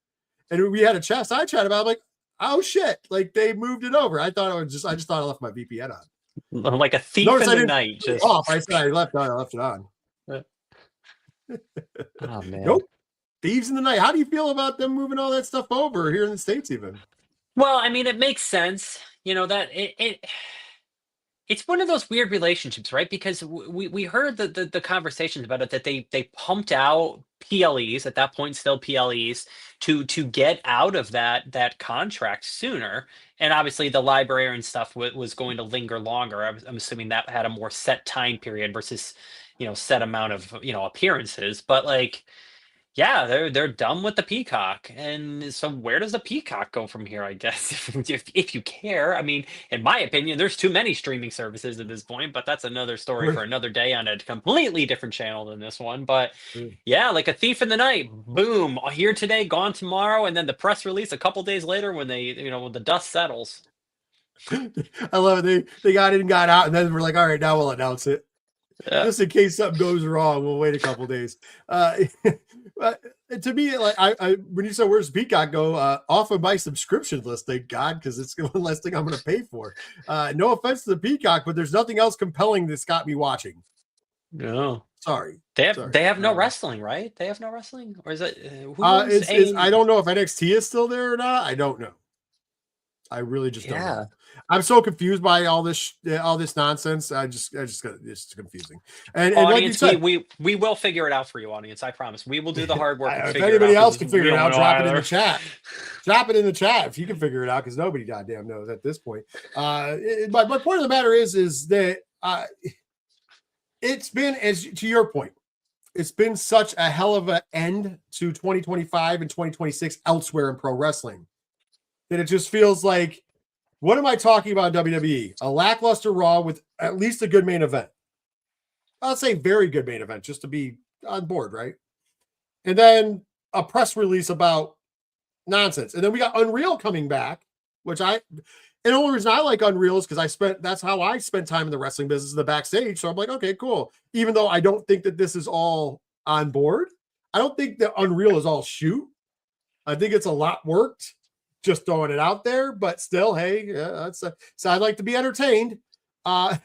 and we had a side chat about it. I'm like, oh shit, they moved it over. I just thought I left my VPN on. Like a thief in the night. Just off. I said I left it on. Oh man. Nope. Thieves in the Night. How do you feel about them moving all that stuff over here in the States even? Well, I mean, it makes sense. That it's one of those weird relationships, right? Because we heard the conversations about it, that they pumped out PLEs at that point, still PLEs, to get out of that contract sooner. And obviously the librarian stuff was going to linger longer. I'm assuming that had a more set time period versus, set amount of, appearances. But yeah, they're done with the Peacock, and so where does the Peacock go from here? I guess if you care. I mean, in my opinion, there's too many streaming services at this point, but that's another story for another day on a completely different channel than this one. But yeah, like a thief in the night, boom, here today, gone tomorrow, and then the press release a couple days later when when the dust settles. I love it. They got in, got out, and then we're like, all right, now we'll announce it. Just in case something goes wrong, we'll wait a couple days. But to me, like I when you said where's Peacock go, off of my subscription list, thank God, because it's the one less thing I'm going to pay for. No offense to the Peacock, but there's nothing else compelling that's got me watching. No. Sorry. They have no wrestling, right? They have no wrestling? Or is it who I don't know if NXT is still there or not. I don't know. I really just don't know. I'm so confused by all this nonsense. It's confusing. And audience, like you said, we will figure it out for you, audience. I promise. We will do the hard work. If anybody else can figure it out, drop it in the chat. Drop it in the chat if you can figure it out, because nobody goddamn knows at this point. My point of the matter is that it's been, as to your point, it's been such a hell of an end to 2025 and 2026 elsewhere in pro wrestling that it just feels like, what am I talking about in WWE? A lackluster Raw with at least a good main event. I'll say very good main event, just to be on board, right? And then a press release about nonsense. And then we got Unreal coming back, which and the only reason I like Unreal is because that's how I spent time in the wrestling business, in the backstage. So I'm like, okay, cool. Even though I don't think that this is all on board, I don't think that Unreal is all shoot. I think it's a lot worked. Just throwing it out there, but still, hey, so I'd like to be entertained. So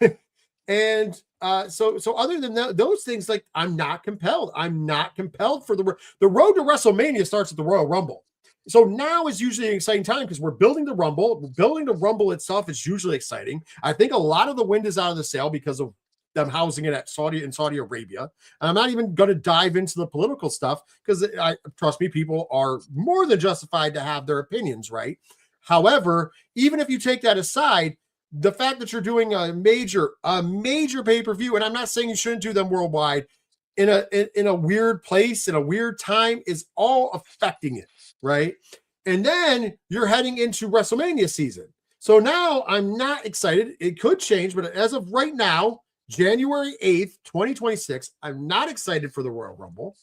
other than those things, like, I'm not compelled. I'm not compelled for the road to WrestleMania starts at the Royal Rumble. So now is usually an exciting time because we're building the Rumble. Building the Rumble itself is usually exciting. I think a lot of the wind is out of the sail because of them housing it at Saudi Arabia. And I'm not even going to dive into the political stuff because trust me, people are more than justified to have their opinions, right? However, even if you take that aside, the fact that you're doing a major pay-per-view, and I'm not saying you shouldn't do them worldwide, in a weird place, in a weird time, is all affecting it, right? And then you're heading into WrestleMania season. So now I'm not excited. It could change, but as of right now, January 8th, 2026, I'm not excited for the Royal Rumble.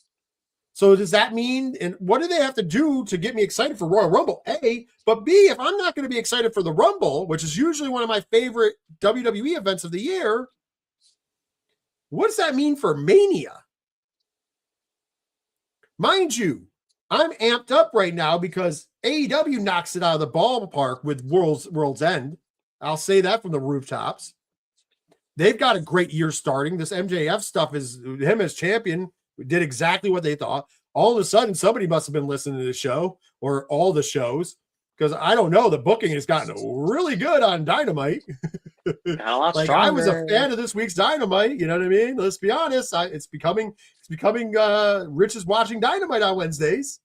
So does that mean, and what do they have to do to get me excited for Royal Rumble? A, but B, if I'm not going to be excited for the Rumble, which is usually one of my favorite WWE events of the year, what does that mean for Mania? Mind you, I'm amped up right now because AEW knocks it out of the ballpark with World's End. I'll say that from the rooftops. They've got a great year starting. This MJF stuff is him as champion. We did exactly what they thought. All of a sudden, somebody must have been listening to the show or all the shows, because I don't know. The booking has gotten really good on Dynamite. Like, I was a fan of this week's Dynamite. You know what I mean? Let's be honest. It's becoming Rich is watching Dynamite on Wednesdays.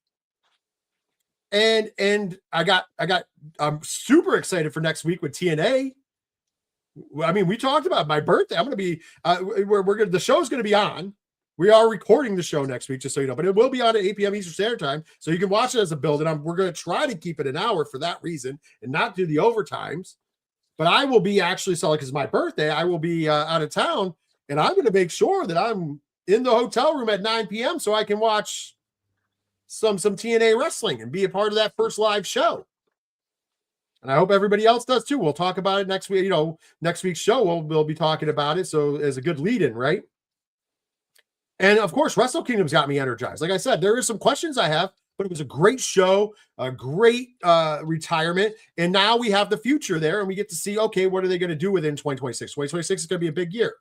And I'm super excited for next week with TNA. I mean, we talked about my birthday. I'm going to be, the show's going to be on. We are recording the show next week, just so you know, but it will be on at 8 p.m. Eastern Standard Time. So you can watch it as a build. And we're going to try to keep it an hour for that reason and not do the overtimes. But I will be actually selling, because it's my birthday. I will be out of town, and I'm going to make sure that I'm in the hotel room at 9 p.m. so I can watch some TNA wrestling and be a part of that first live show. And I hope everybody else does too. We'll talk about it next week. You know, next week's show, we'll be talking about it. So as a good lead in, right? And of course, Wrestle Kingdom's got me energized. Like I said, there is some questions I have, but it was a great show, a great retirement. And now we have the future there, and we get to see, okay, what are they going to do within 2026? 2026 is going to be a big year.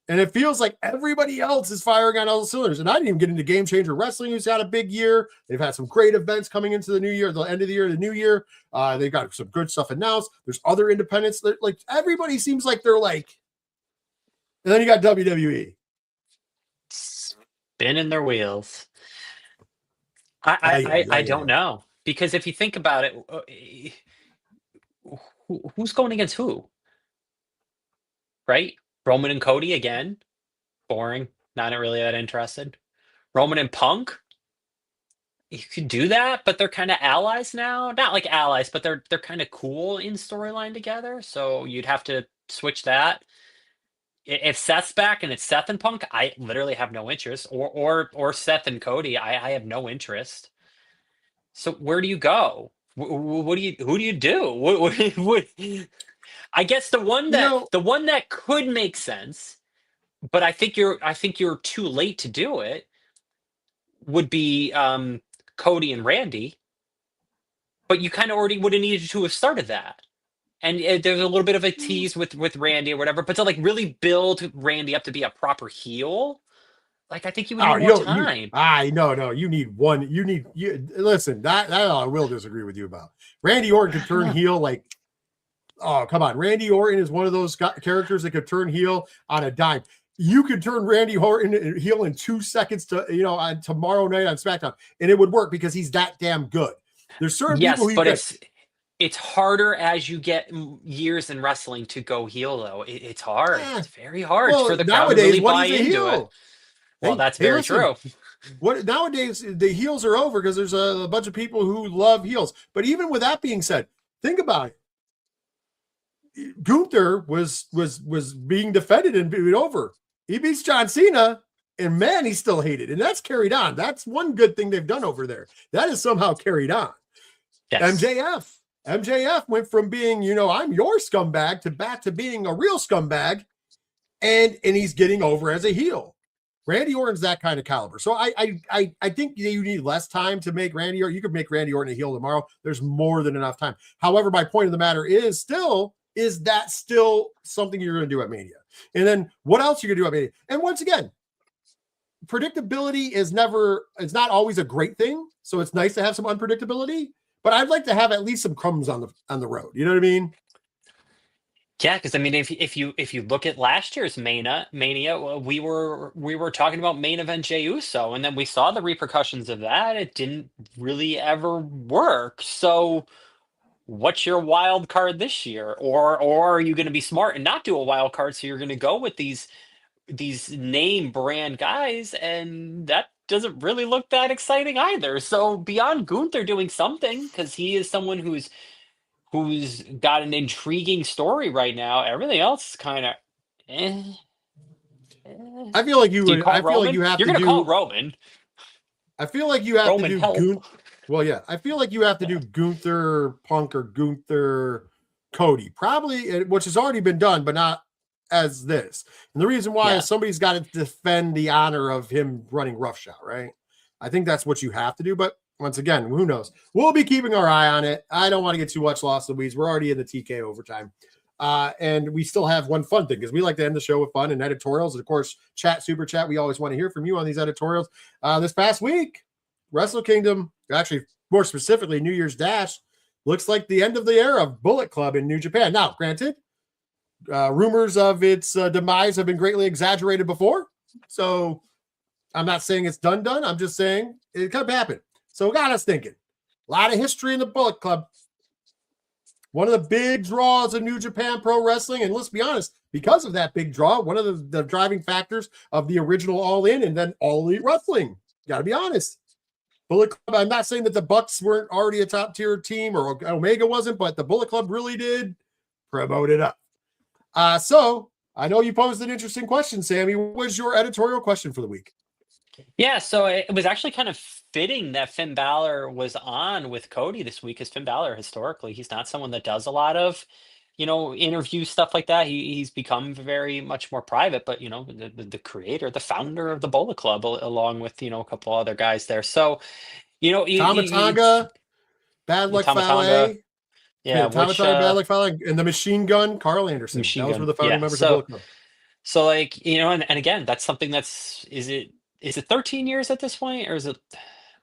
And it feels like everybody else is firing on all the cylinders. And I didn't even get into Game Changer Wrestling, who's had a big year. They've had some great events coming into the new year, the end of the year, the new year. They've got some good stuff announced. There's other independents. Like, everybody seems like they're like, and then you got WWE. Spinning their wheels. I don't know. Because if you think about it, who's going against who? Right? Roman and Cody again. Boring. Not really that interested. Roman and Punk. You could do that, but they're kind of allies now. Not like allies, but they're kind of cool in storyline together. So you'd have to switch that. If Seth's back and it's Seth and Punk, I literally have no interest. Or Seth and Cody, I have no interest. So where do you go? Who do you do? I guess the one that could make sense but I think you're too late to do it. Would be Cody and Randy, but you kind of already would have needed to have started that. And there's a little bit of a tease with Randy or whatever, but to like really build Randy up to be a proper heel, like I think you would Oh, need more time. no, you need one. You listen, that I will disagree with you about. Randy Orton could turn heel like, oh, come on. Randy Orton is one of those characters that could turn heel on a dime. You could turn Randy Orton heel in 2 seconds on tomorrow night on SmackDown, and it would work because he's that damn good. There's certain people Yes, who but it's harder as you get years in wrestling to go heel, though. It's hard. It's very hard for well, the crowd to nowadays, really what buy is a into it. heel? Well, Hey, that's hey, very listen. true. What nowadays the heels are over because there's a bunch of people who love heels. But even with that being said, think about it. Gunther was being defended and being over. He beats John Cena, and man, he's still hated, and that's carried on. That's one good thing they've done over there. That is somehow carried on. Yes. MJF went from being, I'm your scumbag to back to being a real scumbag, and he's getting over as a heel. Randy Orton's that kind of caliber. So I think you need less time to make Randy Orton. You could make Randy Orton a heel tomorrow. There's more than enough time. However, my point of the matter is that still something you're going to do at Mania? And then what else you're going to do at Mania? And once again, predictability is not always a great thing. So it's nice to have some unpredictability, but I'd like to have at least some crumbs on the road. You know what I mean? Yeah, because I mean, if you look at last year's Mania, well, we were talking about main event Jey Uso, and then we saw the repercussions of that. It didn't really ever work. So, what's your wild card this year? Or are you going to be smart and not do a wild card? So you're going to go with these name brand guys, and that doesn't really look that exciting either. So beyond Gunther doing something, because he is someone who's got an intriguing story right now. Everything else is kind of eh, eh. I feel like Do you call I feel like Roman? you have You're to gonna call do. Roman. I feel like you have to Roman do help. Well, yeah. I feel like you have to do Gunther Punk or Gunther Cody, probably, which has already been done, but not as this. And the reason why Yeah. is somebody's got to defend the honor of him running roughshod, right? I think that's what you have to do. But once again, who knows? We'll be keeping our eye on it. I don't want to get too much lost in the weeds. We're already in the TK overtime. And we still have one fun thing because we like to end the show with fun and editorials. And of course, super chat. We always want to hear from you on these editorials. This past week, Wrestle Kingdom, actually more specifically New Year's Dash, looks like the end of the era of Bullet Club in New Japan. Now, granted, rumors of its demise have been greatly exaggerated before. So I'm not saying it's done. I'm just saying it could happen. So it got us thinking. A lot of history in the Bullet Club. One of the big draws of New Japan Pro Wrestling. And let's be honest, because of that big draw, one of the driving factors of the original All In and then All Elite Wrestling. Got to be honest. Bullet Club, I'm not saying that the Bucks weren't already a top tier team or Omega wasn't, but the Bullet Club really did promote it up. So I know you posed an interesting question, Sammy. What was your editorial question for the week? Yeah, so it was actually kind of fitting that Finn Balor was on with Cody this week, because Finn Balor historically, he's not someone that does a lot of, interview stuff like that. He's become very much more private, but the creator, the founder of the Bullet Club, along with a couple other guys there. So Tamatanga, Bad Luck Tamatanga, Fale. yeah, which Tamatanga, Bad Luck Fale, and the Machine Gun, Carl Anderson. Machine Those were Gun, the founding yeah. members of Bullet Club. So like, and again, that's something is it 13 years at this point, or is it?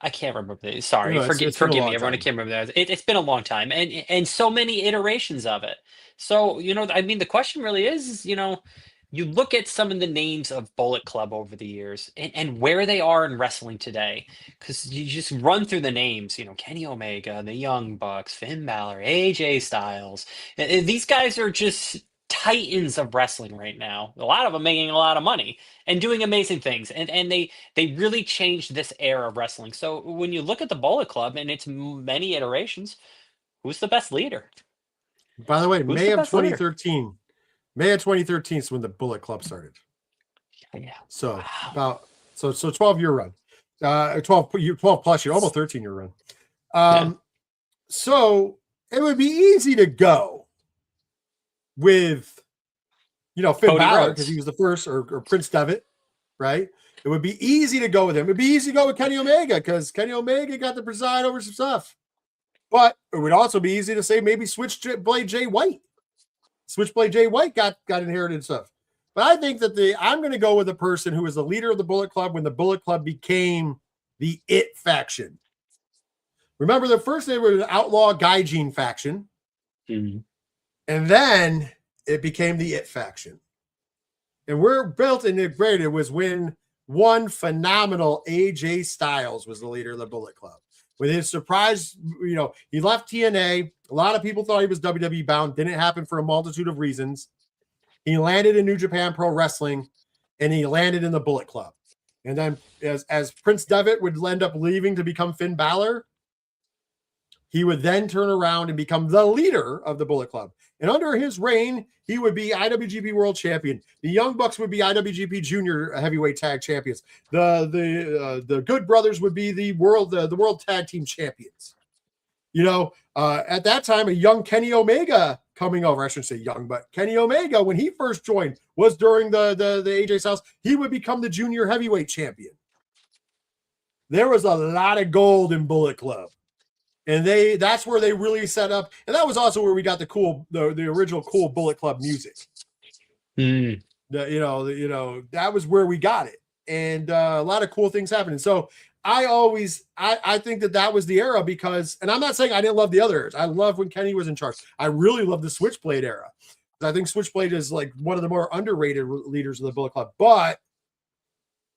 I can't remember. Sorry, No, it's been a forgive long me, everyone. I time. can't remember that. It's been a long time, and so many iterations of it. So I mean, the question really is, you look at some of the names of Bullet Club over the years, and where they are in wrestling today, because you just run through the names. Kenny Omega, the Young Bucks, Finn Balor, AJ Styles. These guys are just titans of wrestling right now. A lot of them making a lot of money and doing amazing things, and they really changed this era of wrestling. So when you look at the Bullet Club and its many iterations, who's the best leader? By the way, Who's May the of best leader? 2013. May of 2013 is when the Bullet Club started. Yeah. So Wow. 12-year run. 12 plus year, almost 13-year run. Yeah. So it would be easy to go with, Finn Cody Balor, Rhodes. because he was the first, or Prince Devitt, right? It would be easy to go with him. It'd be easy to go with Kenny Omega because Kenny Omega got to preside over some stuff. But it would also be easy to say maybe Switchblade Jay White. Switchblade Jay White got inherited stuff. But I think that I'm going to go with the person who was the leader of the Bullet Club when the Bullet Club became the It faction. Remember, the first they were an outlaw Gaijin faction. Mm-hmm. And then it became the It faction. And we're built and integrated was when one phenomenal AJ Styles was the leader of the Bullet Club. With his surprise, he left TNA. A lot of people thought he was WWE bound. Didn't happen for a multitude of reasons. He landed in New Japan Pro Wrestling, and he landed in the Bullet Club. And then as Prince Devitt would end up leaving to become Finn Balor, he would then turn around and become the leader of the Bullet Club. And under his reign, he would be IWGP World Champion. The Young Bucks would be IWGP Junior Heavyweight Tag Champions. The Good Brothers would be the World Tag Team Champions. At that time, a young Kenny Omega coming over. I shouldn't say young, but Kenny Omega, when he first joined, was during the AJ Styles. He would become the Junior Heavyweight Champion. There was a lot of gold in Bullet Club. And that's where they really set up. And that was also where we got the original cool Bullet Club music. Mm. That was where we got it. And a lot of cool things happening. So I think that was the era because, and I'm not saying I didn't love the other eras. I love when Kenny was in charge. I really love the Switchblade era. I think Switchblade is like one of the more underrated leaders of the Bullet Club. But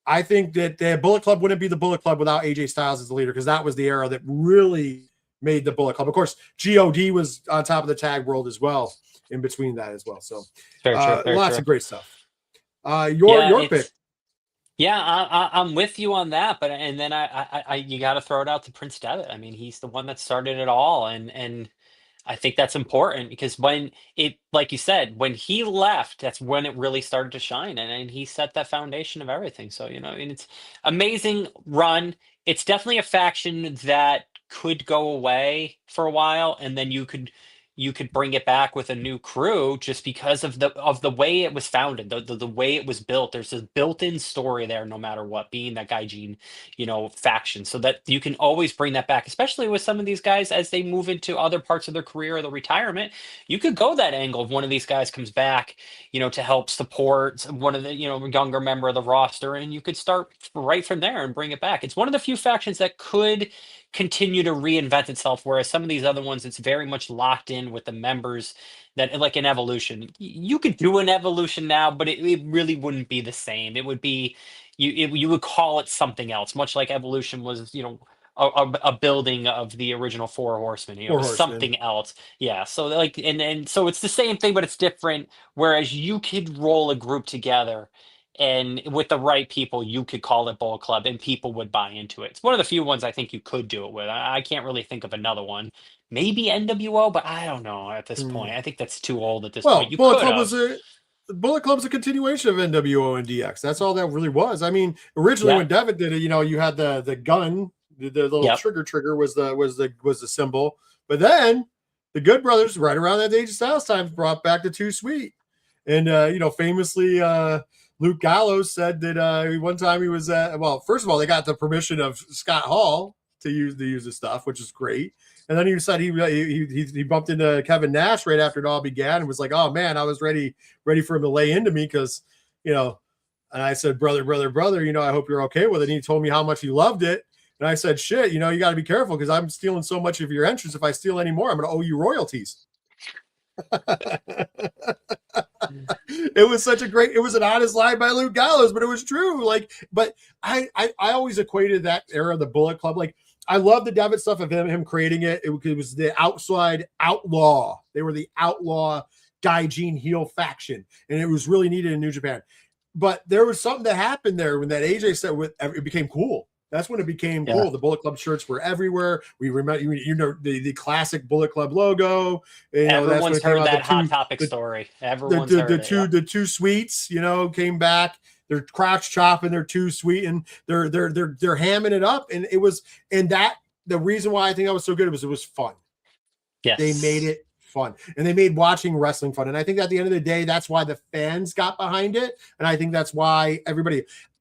I think that the Bullet Club wouldn't be the Bullet Club without AJ Styles as the leader because that was the era that really made the Bullet Club. Of course, GOD was on top of the tag world as well, in between that as well. So lots of great stuff. Your pick. Yeah, I'm with you on that, but and then you got to throw it out to Prince Devitt. I mean, he's the one that started it all, and I think that's important because when like you said, when he left, that's when it really started to shine, and he set that foundation of everything. So and it's amazing run. It's definitely a faction that could go away for a while, and then you could bring it back with a new crew just because of the way it was founded, the way it was built. There's this built-in story there, no matter what, being that Gaijin, faction, so that you can always bring that back, especially with some of these guys as they move into other parts of their career or the retirement. You could go that angle of one of these guys comes back, to help support one of the, younger member of the roster, and you could start right from there and bring it back. It's one of the few factions that could continue to reinvent itself, whereas some of these other ones, it's very much locked in with the members that, like an Evolution. You could do an Evolution now, but it really wouldn't be the same. It would be, you would call it something else, much like Evolution was, a building of the original Four Horsemen, something else. Yeah. So and so it's the same thing, but it's different. Whereas you could roll a group together, and with the right people, you could call it Bullet Club, and people would buy into it. It's one of the few ones I think you could do it with. I can't really think of another one. Maybe NWO, but I don't know at this point. I think that's too old at this point. You Bullet Club's a continuation of NWO and DX. That's all that really was. I mean, originally when Devitt did it, you had the gun, the little trigger was the symbol. But then the Good Brothers, right around that AJ Styles time, brought back the Too Sweet. And famously Luke Gallows said that one time he was first of all, they got the permission of Scott Hall to use the stuff, which is great. And then he said he bumped into Kevin Nash right after it all began and was like, "Oh man, I was ready for him to lay into me because, And I said, brother, I hope you're okay with it." And he told me how much he loved it. And I said, "Shit, you got to be careful because I'm stealing so much of your entrance. If I steal any more, I'm going to owe you royalties." It was an honest lie by Luke Gallows, but it was true. But I always equated that era of the Bullet Club. Like, I love the Devitt stuff of him creating it. It was the outside outlaw. They were the outlaw Gaijin heel faction, and it was really needed in New Japan. But there was something that happened there when that AJ said it became cool. That's when it became cool. The Bullet Club shirts were everywhere. We remember, the classic Bullet Club logo. Everyone's heard that Hot Topic story. Everyone's heard it. The Two Sweets, came back. They're crouch chopping. They're Too Sweet, and they're hamming it up. And it was, the reason why I think that was so good was it was fun. Yes. They made it fun, and they made watching wrestling fun. And I think at the end of the day, that's why the fans got behind it. And I think that's why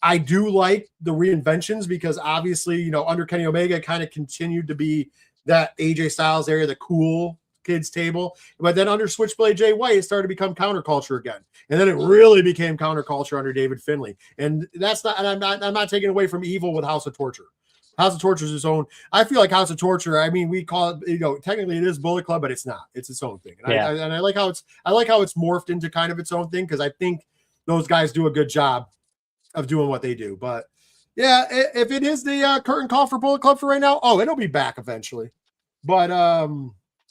I do like the reinventions, because obviously, you know, under Kenny Omega kind of continued to be that AJ Styles area, the cool kids table. But then under Switchblade Jay White, it started to become counterculture again. And then it really became counterculture under David Finlay. And that's not, and I'm not taking away from Evil with House of Torture. House of Torture is its own. I feel like House of Torture, I mean, we call it, you know, technically it is Bullet Club, but it's not. It's its own thing. And I like how it's morphed into kind of its own thing, because I think those guys do a good job of doing what they do. But yeah, if it is the curtain call for Bullet Club for right now, it'll be back eventually. But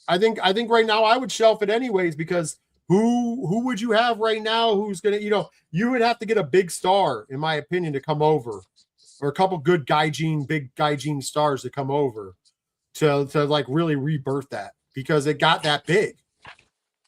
I think right now I would shelf it anyways, because who would you have right now who's gonna, you know, you would have to get a big star, in my opinion, to come over, or a couple good big Gaijin stars to come over to like really rebirth that, because it got that big.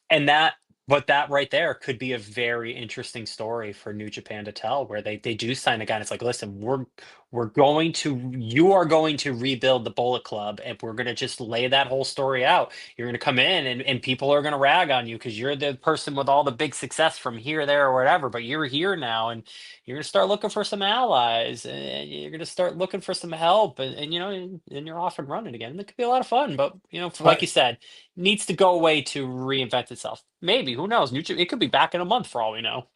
And that right there could be a very interesting story for New Japan to tell, where they do sign a guy and it's like, listen, you are going to rebuild the Bullet Club, and we're going to just lay that whole story out. You're going to come in and people are going to rag on you because you're the person with all the big success from here, there, or whatever, but you're here now, and you're going to start looking for some allies, and you're going to start looking for some help, and you know, and you're off and running again. And it could be a lot of fun, but you know, like you said, needs to go away to reinvent itself. Maybe, who knows? It could be back in a month for all we know.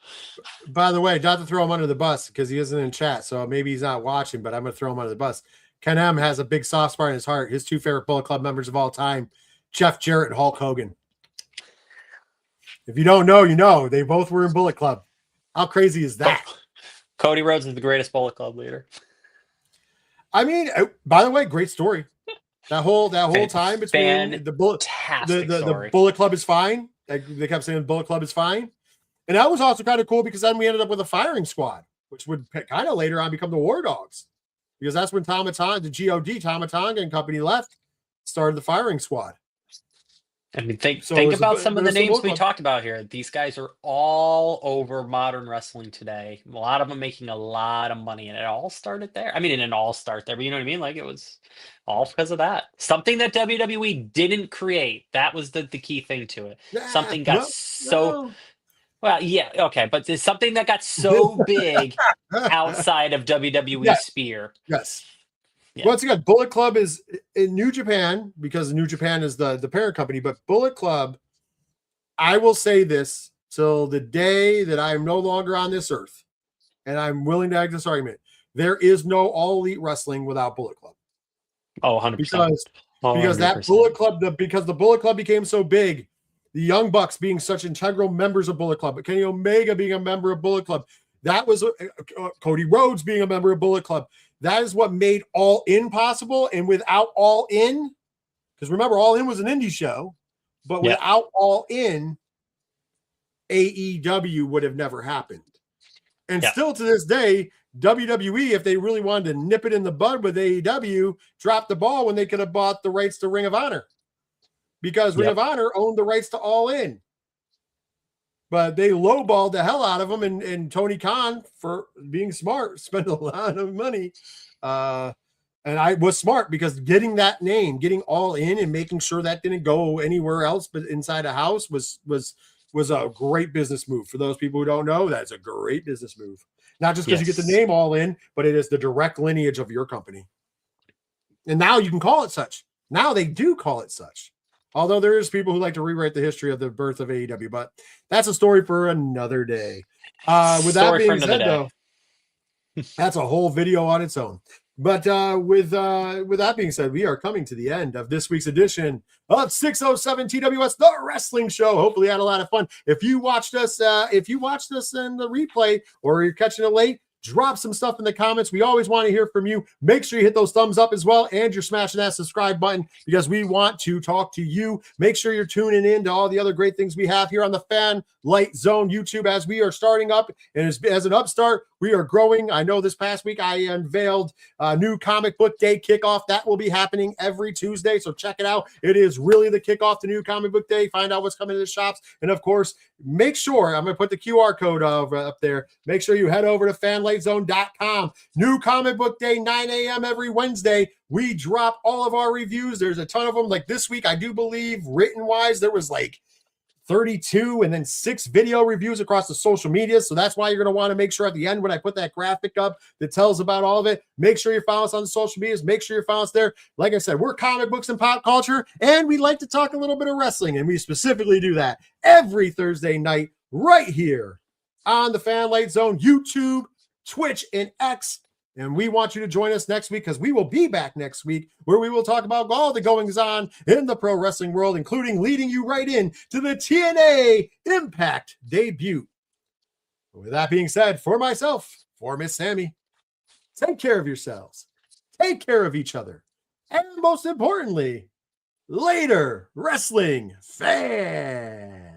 By the way, not to throw him under the bus because he isn't in chat, so maybe he's not watching, but I'm going to throw him under the bus. Ken M has a big soft spot in his heart. His two favorite Bullet Club members of all time, Jeff Jarrett and Hulk Hogan. If you don't know, you know. They both were in Bullet Club. How crazy is that? Cody Rhodes is the greatest Bullet Club leader. I mean, by the way, great story. That whole time between the Bullet Club is fine. They kept saying Bullet Club is fine. And that was also kind of cool, because then we ended up with a firing squad, which would kind of later on become the War Dogs, because that's when the GOD, Tama Tonga and company left, started the firing squad. I mean, think about some of the names we talked about here. These guys are all over modern wrestling today. A lot of them making a lot of money, and it all started there. I mean, it didn't all start there, but you know what I mean? Like, it was all because of that. Something that WWE didn't create. That was the key thing to it. Something got well, yeah, okay, but there's something that got so big outside of WWE sphere. Yes. Yeah. Once again, Bullet Club is in New Japan, because New Japan is the parent company, but Bullet Club, I will say this till the day that I am no longer on this earth, and I'm willing to make this argument, there is no All Elite Wrestling without Bullet Club. Oh, 100%. Because that Bullet Club, because the Bullet Club became so big, the Young Bucks being such integral members of Bullet Club, but Kenny Omega being a member of Bullet Club, that was Cody Rhodes being a member of Bullet Club. That is what made All In possible. And without All In, because remember, All In was an indie show, but without All In, AEW would have never happened. And still to this day, WWE, if they really wanted to nip it in the bud with AEW, dropped the ball when they could have bought the rights to Ring of Honor, because Ring of Honor owned the rights to All In. But they lowballed the hell out of them, and Tony Khan, for being smart, spent a lot of money. And I was smart, because getting that name, getting All In, and making sure that didn't go anywhere else but inside a house was a great business move. For those people who don't know, that's a great business move. Not just because you get the name All In, but it is the direct lineage of your company. And now you can call it such. Now they do call it such. Although there is people who like to rewrite the history of the birth of AEW, but that's a story for another day. With that being said, though, that's a whole video on its own. But with that being said, we are coming to the end of this week's edition of 607 TWS, the wrestling show. Hopefully you had a lot of fun. If you watched us in the replay, or you're catching it late, drop some stuff in the comments. We always want to hear from you. Make sure you hit those thumbs up as well, and you're smashing that subscribe button, because we want to talk to you. Make sure you're tuning in to all the other great things we have here on the Fan Light Zone YouTube, as we are starting up, and as an upstart, we are growing. I know this past week I unveiled a new comic book day kickoff. That will be happening every Tuesday, so check it out. It is really the kickoff to new comic book day. Find out what's coming to the shops, and of course, make sure, I'm going to put the QR code up there. Make sure you head over to Fan thefanlightzone.com. New comic book day, 9 a.m. every Wednesday. We drop all of our reviews. There's a ton of them. Like this week, I do believe, written-wise, there was like 32 and then 6 video reviews across the social media. So that's why you're going to want to make sure at the end when I put that graphic up that tells about all of it, make sure you follow us on the social medias. Make sure you follow us there. Like I said, we're comic books and pop culture, and we like to talk a little bit of wrestling, and we specifically do that every Thursday night right here on the Fan Light Zone, YouTube, Twitch, and X. And we want you to join us next week because we will be back next week where we will talk about all the goings on in the pro wrestling world, including leading you right in to the TNA Impact debut. With that being said, for myself, for Miss Sammy, take care of yourselves, take care of each other, and most importantly, later wrestling fans.